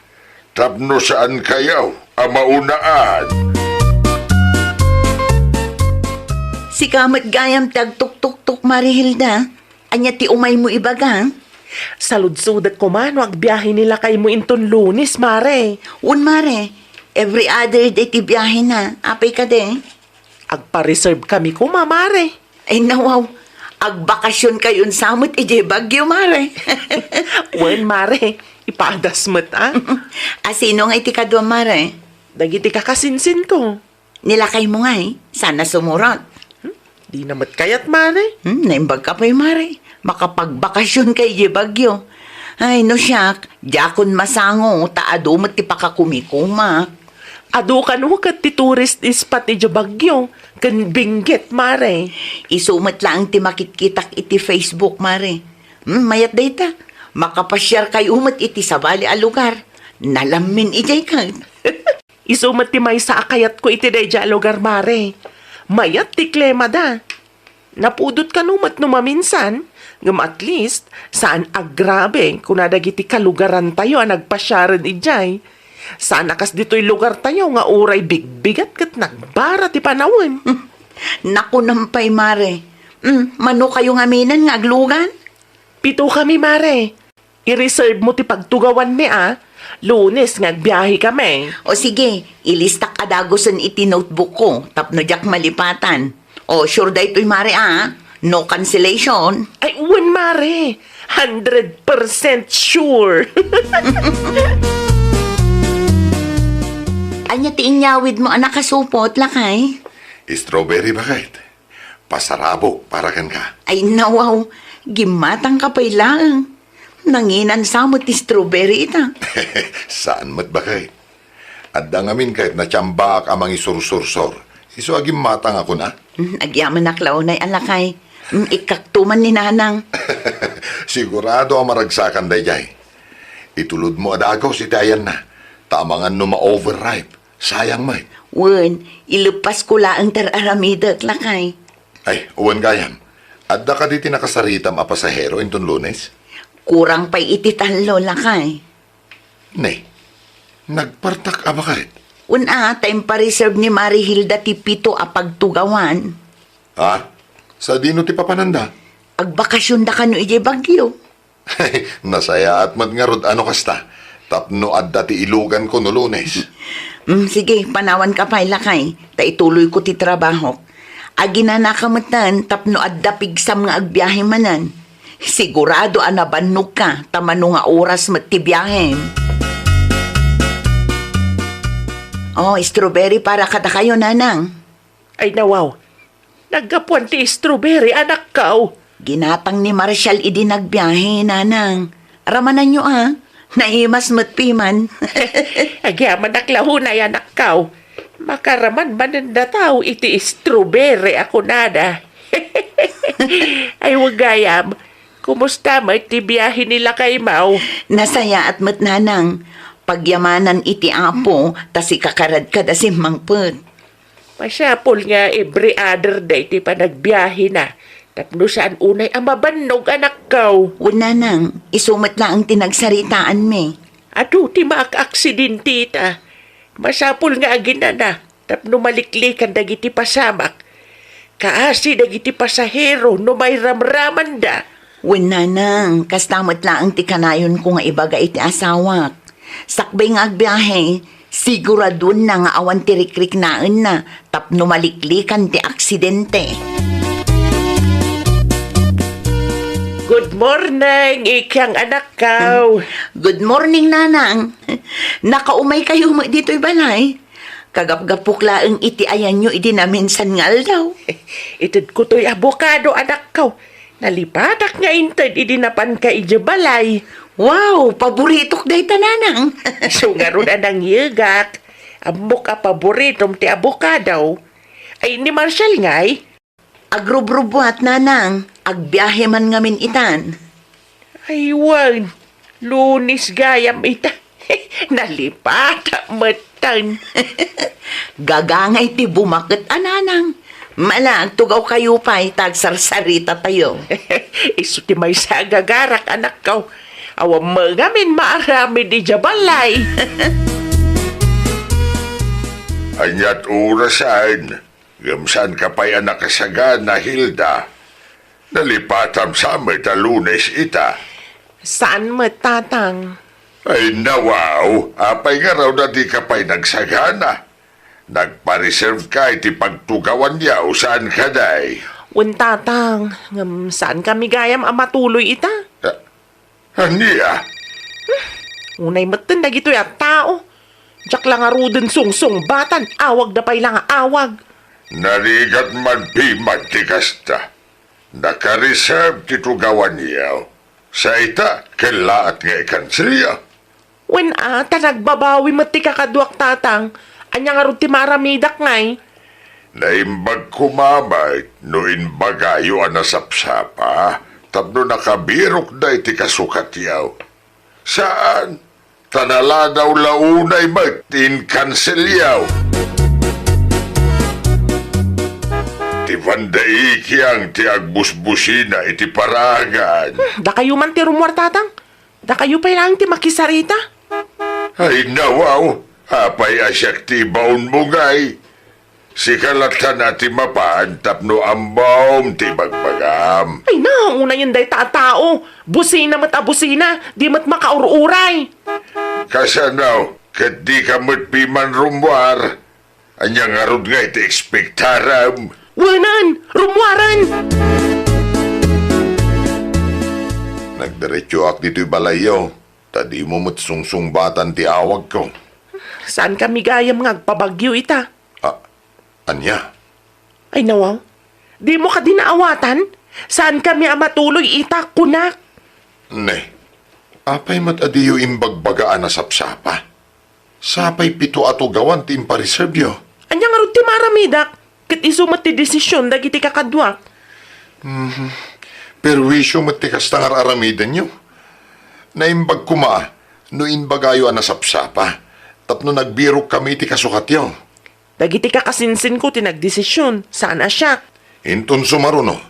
Speaker 3: Tapno saan kayaw, amaunaan.
Speaker 5: Si kamat gayam tagtuk-tuk-tuk Marihilda. Anya ti umay mo ibaga.
Speaker 2: Salud-sudat ko man, agbiyahe nila kay mo inton Lunes, Mare.
Speaker 5: Un mare, every other day ti biyahe na. Apay ka de.
Speaker 2: Agpa-reserve kami ko, Mare.
Speaker 5: Ay nawaw, agbakasyon kayon samot ije bagyo mare.
Speaker 2: Wen, Mare, ipadas mo't
Speaker 5: Asino nga iti kadwa mare?
Speaker 2: Dagiti kakasinsin ko.
Speaker 5: Nilakay mo nga sana sumurot.
Speaker 2: Di namat kayat, Mare.
Speaker 5: Naimbag ka pa'y mare. Makapagbakasyon kay ije bagyo. Ay no siyak, jakon masango, taado mo ti pakakumikumak.
Speaker 2: Ado kan hukat ti tourist spot iti bagyo. Kan binggit, Mare.
Speaker 5: Isumat lang ti makitkitak iti Facebook, mare. Mayat dayta. Makapasyar kayo umat iti sabali a lugar. Nalamin ijay kan.
Speaker 2: Isumat ti may sa akayat ko iti day lugar mare. Mayat ti klema da. Napudot ka numat numaminsan, ngam at least, saan agrabe kung nadagiti kalugaran tayo ang nagpasyaran ijay. Saan akas dito'y lugar tayo nga uray bigbigat kat nagbara ti panawin.
Speaker 5: Naku nampay, mare. Mano kayo nga minan nga aglugan?
Speaker 2: 7 kami, mare. I-reserve mo ti pagtugawan mi, Lunes nga agbiyahe kami.
Speaker 5: O sige, ilista kadagosan iti notebook ko, tapno jak malipatan. O sure da ito'y mare, no cancellation.
Speaker 2: Ay, uwan, mare. 100% sure.
Speaker 5: Anya ti inyawid mo anak kasupot, lakay?
Speaker 3: Strawberry ba kahit? Pasarabok para kan ka.
Speaker 5: Ay nawaw, gimatang ka pa'y lang. Nanginan sa mo ti strawberry ita.
Speaker 3: Saan mat ba kahit? At dangamin kahit na tiyambak amang isursur-sor. Iso agim matang ako na.
Speaker 5: Agyaman na klaunay alakay. Ikaktuman ni nanang.
Speaker 3: Sigurado ang maragsakan dayjay. Itulod mo adagaw si Tayan na. Tamangan no ma-overripe. Sayang may.
Speaker 5: Wen, ilupas ko laang tararamidak lakay.
Speaker 3: Ay, uwan gayam. Adda ka diti nakasaritam a pasahero inton Lunes?
Speaker 5: Kurang pa'y ititanlo lakay.
Speaker 3: Nay, nagpartak a ba kahit?
Speaker 5: Una, time pa reserve ni Mari Hilda ti 7 a pagtugawan.
Speaker 3: Ha? Sa dino ti papananda?
Speaker 5: Agbakasyon da ka no ije bagyo.
Speaker 3: Nasaya at madngarod ano kasta. Tapno adda ti ilugan ko no Lunes.
Speaker 5: Sige, panawan ka pa'y lakay. Ta ituloy ko ti trabaho. Agi na nakamatan, tapno adda pigsam nga agbiyahe manan. Sigurado anabannog ka, tamano nga oras mattibiyahe. Oh, strawberry para kada kayo, nanang.
Speaker 2: Ay, nawaw. Naggapuan ti strawberry, anak ka.
Speaker 5: Ginatang ni Marshall idi nagbiyahe, nanang. Ramanan nyo, Naimas matpiman.
Speaker 2: Agyaman naklahunay, anak ka. Makaraman mananda tao iti strawberry ako nada. Ay, wagayam. Kumusta mo iti biyahe nila kay Mau?
Speaker 5: Nasaya at matnanang. Pagyamanan iti apo, tasi kakarad ka da si mangput.
Speaker 2: Masyapol nga every other day ti panagbiyahe na. Tapno saan unay ang mabannog anak kaw.
Speaker 5: Una nang, isumat lang ang tinagsaritaan me.
Speaker 2: Ado ti maak-aksidente ta. Masapol nga agina na. Tapno maliklikan dagiti pasamak. Kaasi dagiti pasahero no may ramraman da.
Speaker 5: Una nang, kastamot lang ang tikanayon ko nga ibaga iti asawak. Sakbay nga agbiyahe, siguradun na nga awan tirikrik naan na, tapno maliklikan ti aksidente.
Speaker 2: Good morning, ikyang anak kaw.
Speaker 5: Good morning, nanang. Nakaumay kayo mo dito'y balay. Kagap-gapok laang iti ayan nyo, idi naminsan ngal daw.
Speaker 2: Itid ko to'y abokado anak kaw. Nalipatak nga intid, idinapan ka balay.
Speaker 5: Wow, paboritok day tananang.
Speaker 2: So nga ron anang yigak. Amok a paboritom ti abokado. Ay ni Marshall nga'y.
Speaker 5: Agrubrubuat, nanang. Agbiyahe man ngamin itan.
Speaker 2: Ay wan, Lunis gayam ita. Nalipata matan.
Speaker 5: Gagangay ti bumakit, ananang. Malag, tugaw kayo pa'y tagsarsarita tayo.
Speaker 2: Isu ti may sagagarak anak kaw. Awam mangamin maarami di jabalay.
Speaker 3: Anyat urasan. Gamsan ka pa'y anak kasagan na Hilda. Nalipatam sa ta Lunes ita.
Speaker 2: Saan mo tatang?
Speaker 3: Ay nawaw, apay nga raw na di ka pa'y nagsagana. Nagpa-reserve ka iti pagtugawan yaw saan ka day.
Speaker 2: Tatang, saan kami gayam matuloy ita?
Speaker 3: Aniya?
Speaker 2: Unay matan na gito at tao. Diyak lang aruden sung batan, awag na pa'y lang awag.
Speaker 3: Narigat man pimat ti kasta. Naka-reserve ti tugawan yaw. Sa ita, kailaat nga ikansilya.
Speaker 2: Nagbabawi mo ti kakadwak tatang. Anya nga rin ti maramidak ngay.
Speaker 3: Naimbag kumamay, no inbagayo anasapsapa, tapno nakabirok na iti kasukat yaw. Saan? tanala daw launay magtin kanselyaw. Ti Vanday kiyang ti agbusbusina iti paragan.
Speaker 2: Da kayo man ti rumwar, tatang. Da kayo pa lang ti makisarita.
Speaker 3: Ay nawaw, apay asyak ti baon mo gay. Si kalatan ati mapaan tapno ambaom ti bagbagam.
Speaker 2: Ay na, una yun day tao. Busina mat abusina, di mat makaururay.
Speaker 3: Kasanaw, kat di ka matpiman rumwar. Anyang arod nga iti ekspektaram.
Speaker 2: Wanan, rumwaran.
Speaker 3: Nagdiretso ak dito'y balayo. Tadi mo matsungsungbatan ti awag ko.
Speaker 2: Saan kami gayam ngagpabagyo ita?
Speaker 3: Anya?
Speaker 2: Ay nawaw, di mo ka dinaawatan? Saan kami amatuloy ita, kunak?
Speaker 3: Ne, apay matadiyo imbagbagaan na sapsapa. Sapay pito ato gawan ti impariserbyo.
Speaker 2: Anyang arot ti maramidak, kat isumat ti desisyon dagiti kakadwak.
Speaker 3: Perwisyo matikas tangar aramidan nyo. Naimbag kuma, no inbagayo na sapsapa. Tapno nagbiro kami ti kasukatyo.
Speaker 2: Dagiti kakasinsin ko tinagdesisyon, saan asya?
Speaker 3: Inton sumaruno,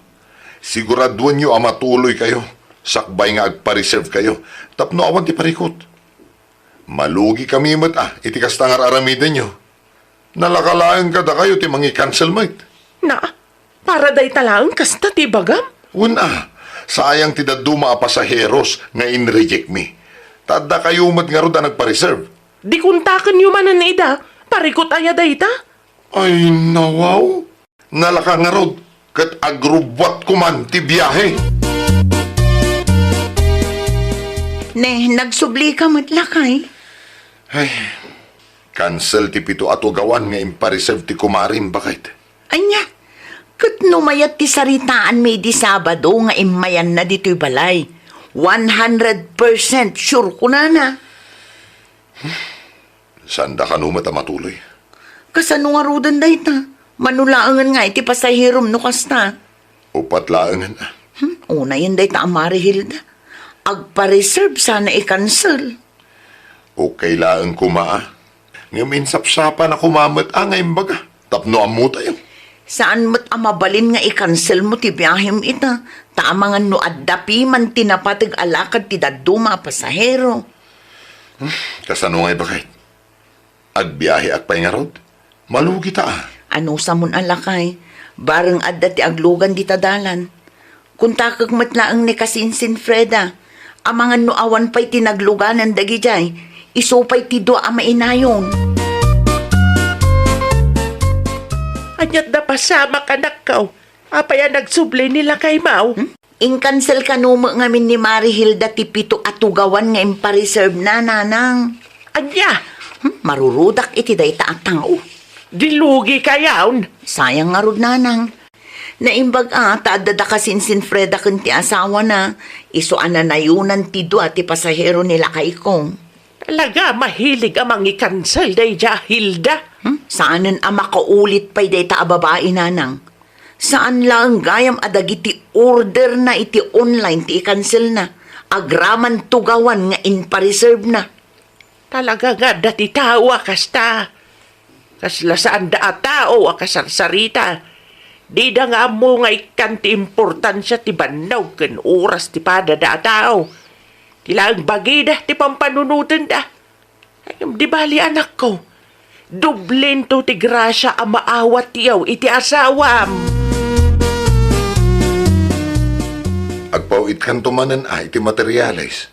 Speaker 3: siguraduan nyo amatuloy kayo. Sakbay nga agpa-reserve kayo. Tapno awan ti parikot. Malugi kami iti kastangar aramidan nyo. Nalakalaan kada kayo ti mangi cancel mate.
Speaker 2: Na, para day talaang kasta ti bagam?
Speaker 3: Una, sayang ti daduma a pasaheros nga in-reject me. Tada kayo nga ro da nagpa-reserve.
Speaker 2: Di kuntakan yumanan na ida, parikot aya day ta?
Speaker 3: Ay, nawaw. Nalaka nga rod, kat agrubwat ko man ti biyahe.
Speaker 5: Ne, nagsubli ka matlakay.
Speaker 3: Ay, cancel ti pito ato gawan nga impareserve ti kumarin, bakit?
Speaker 5: Anya, kat numayat ti saritaan may di Sabado nga imayan na dito'y balay. 100% sure ko na.
Speaker 3: Saan da ka numata matuloy?
Speaker 5: Kasano nga rudan day ta? Manulaangan nga iti pasahirom no kasta.
Speaker 3: Upat laangan.
Speaker 5: Una yun day ta amari Hilda. Agpa-reserve sana i-cancel.
Speaker 3: Okay laang kumaa. Ngayon sapsapa na kumamat ngayon baga. Tapno amu tayo.
Speaker 5: Saan mo't amabalin nga i-cancel mo ti biyahim ita? Tama nga no addapi man tinapatag alakad ti daduma pasahero.
Speaker 3: Kasano ngay bakit? Agbiyahe akpay nga rod. Malugi ta ah.
Speaker 5: Ano sa mun alakay? Bareng adda ti aglugan di tadalan. Kung takag matlaang ni kasinsin Freda, amangan no awan pa'y tinagluganan dagi jay, isupay ti doa mainayon.
Speaker 2: Anyat na pasama kanak kaw. Apaya nagsubli nila kay Mau.
Speaker 5: In-cancel ka numo ngamin ni Mari Hilda ti pito atugawan nga impareserve na nanang.
Speaker 2: Anya,
Speaker 5: Marurudak iti day ta tao.
Speaker 2: dilugi kayawn.
Speaker 5: Sayang nga rod nanang. Naimbag taadada ka sinsin Freda kun ti asawa na, iso ananayunan ti dua ti pasahero nila kay kong.
Speaker 2: Talaga mahilig amang i-cancel day ja, Hilda.
Speaker 5: Saanan makaulit pa'y day ta babae nanang? Saan lang gayam adagiti order na iti online ti i-cancel na? Agraman tugawan nga in-reserve na.
Speaker 2: Talaga nga dati tao kasta. Kasla saan da tao akasarsarita. Di da nga mo nga ikanti importansya ti banaw ken oras ti pada da tao. Tilang bagida ti pampanunutan da. Ay, di bali anak ko. Dublin to ti grasya ang maawat tiyaw iti asawam.
Speaker 3: Agpawit kan tumanan iti materialis.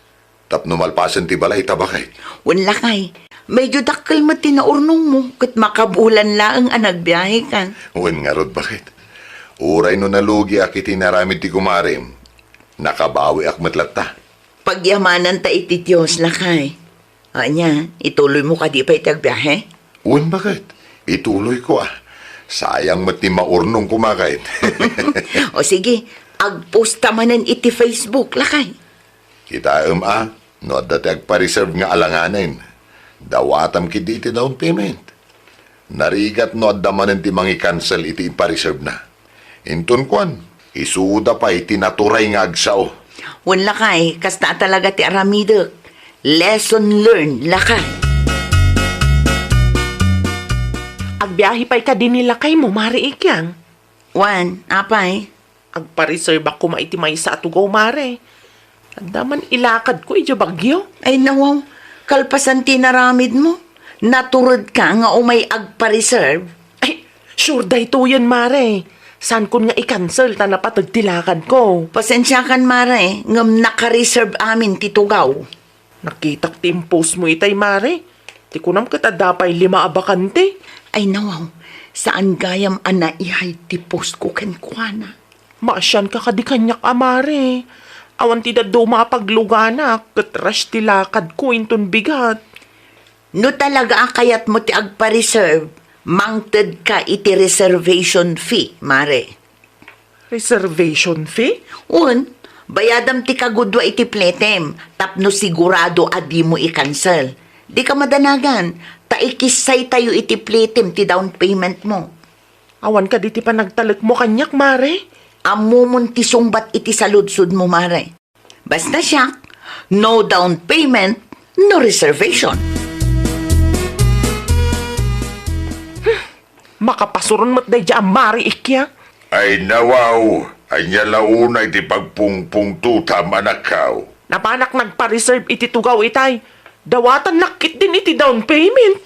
Speaker 3: Tapno malpasan ti balay tabakay.
Speaker 5: Wala kay, medyo dakkel mo tinaurnong mo, kat makabulan laang anagbiyahe ka.
Speaker 3: Uwan nga rod bakit? Uray no nalugi ak iti naramid ti kumarim. Nakabawi ak matlata.
Speaker 5: Pagyamanan ta iti Diyos lakay. Anya, ituloy mo ka di pa itagbiyahe?
Speaker 3: Uwan bakit? Ituloy ko ah. Sayang mat ni maurnong kumakait.
Speaker 5: O sige, agposta manan iti Facebook lakay.
Speaker 3: Kita no dati agpa-reserve nga alanganin. Dawatam kidi iti down payment. Narigat no adamanen ti mangi cancel iti ipa-reserve na. Inton kwan, isuda pa iti naturay nga agsao.
Speaker 5: Wala kay, kasta talaga ti aramidok. Lesson learned lakay.
Speaker 2: Agbiyahe pa'y ka din nila kay mo, mare ikyang.
Speaker 5: Wan, apay?
Speaker 2: Agpa-reserve ako maitimay sa atugaw, mare. Andaman ilakad ko, idyo bagyo.
Speaker 5: Ay nawaw, kalpasan tinaramid mo. Naturod ka nga umay agpa-reserve.
Speaker 2: Ay, sure day to yan, mare. San kun nga i-cancel ta na patagtilakad ko.
Speaker 5: Pasensya kan mare, ngam naka-reserve amin titugaw.
Speaker 2: Nakitak ti post mo itay, mare. Ti kunam kita dapay 5 abakante.
Speaker 5: Ay nawaw, saan gayam ana ihay ti post ko kenkwana.
Speaker 2: Maasyan ka kadikanyak, amare. Awan ti dado mapagluganak. Katras ti lakad ko inton bigat.
Speaker 5: No talaga akayat mo ti agpa-reserve, mangted ka iti reservation fee, mare.
Speaker 2: Reservation fee?
Speaker 5: Un, bayadam ti kagudwa iti pletem, tapno sigurado adi mo i-cancel. Di ka madanagan, taikisay tayo iti pletem ti down payment mo.
Speaker 2: Awan ka di ti panagtalek mo kanyak, mare.
Speaker 5: Amumon ti sungbat iti saludsud mo, mare. Basta siya, no down payment, no reservation.
Speaker 2: Makapasuron mo't day dyan, mare ikya.
Speaker 3: Ay nawaw, ay niya launa iti pagpungpung tuta manakaw.
Speaker 2: Napanak nagpa-reserve iti tugaw itay. Dawatan nakit din iti down payment.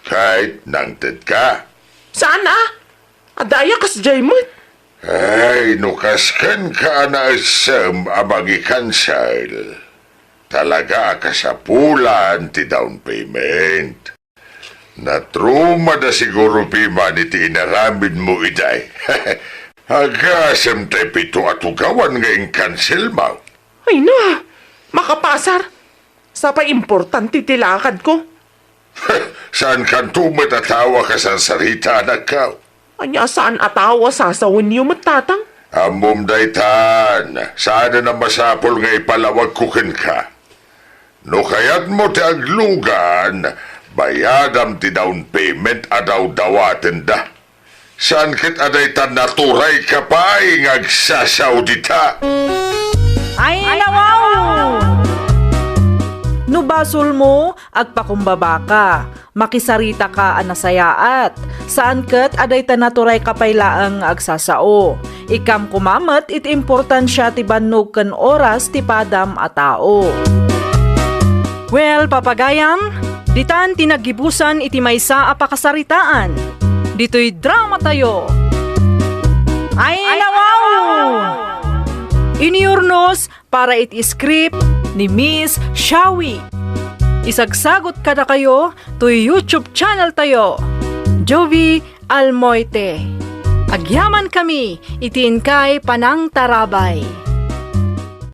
Speaker 3: Kahit nangted ka.
Speaker 2: Saan ah? Adaya kas jaymot.
Speaker 3: Ay, nukaskan ka na asam abang i-cancel. Talaga kasapulan ti down payment. Natruma da siguro piman iti inaramid mo iday. Agasam tayo pito at ugawan nga cancel mo.
Speaker 2: Ay na, makapasar. Sa pa importante tilakad ko.
Speaker 3: Saan kan tumatatawa ka sa sarita na ka?
Speaker 2: Anya saan atawa sasawin niyo matatang?
Speaker 3: Amom daytan, sana na masapol nga ipalawag kukin ka. No kayat mo ti aglugan, bayadam ti down payment adaw dawaten da. Saan kit adaytan naturay ka pa ay ngagsasaw dita?
Speaker 1: Ay nawaw! Nubasol mo, agpakumbaba ka. Makisarita ka anasayaat. Saan ket aday tanaturay kapaylaang agsasao. Ikam kumamat it importansya ti bannog ken oras ti padam a tao.
Speaker 7: Well, papagayam, ditan tinagibusan iti maysa a pakasaritaan. Dito'y drama tayo. Ay nawaw! Iniurnos para iti script ni Miss Shawi. Isagsagot kada kayo to YouTube channel tayo, Jovi Almoite. Agyaman kami, itiin kay Panang Tarabay.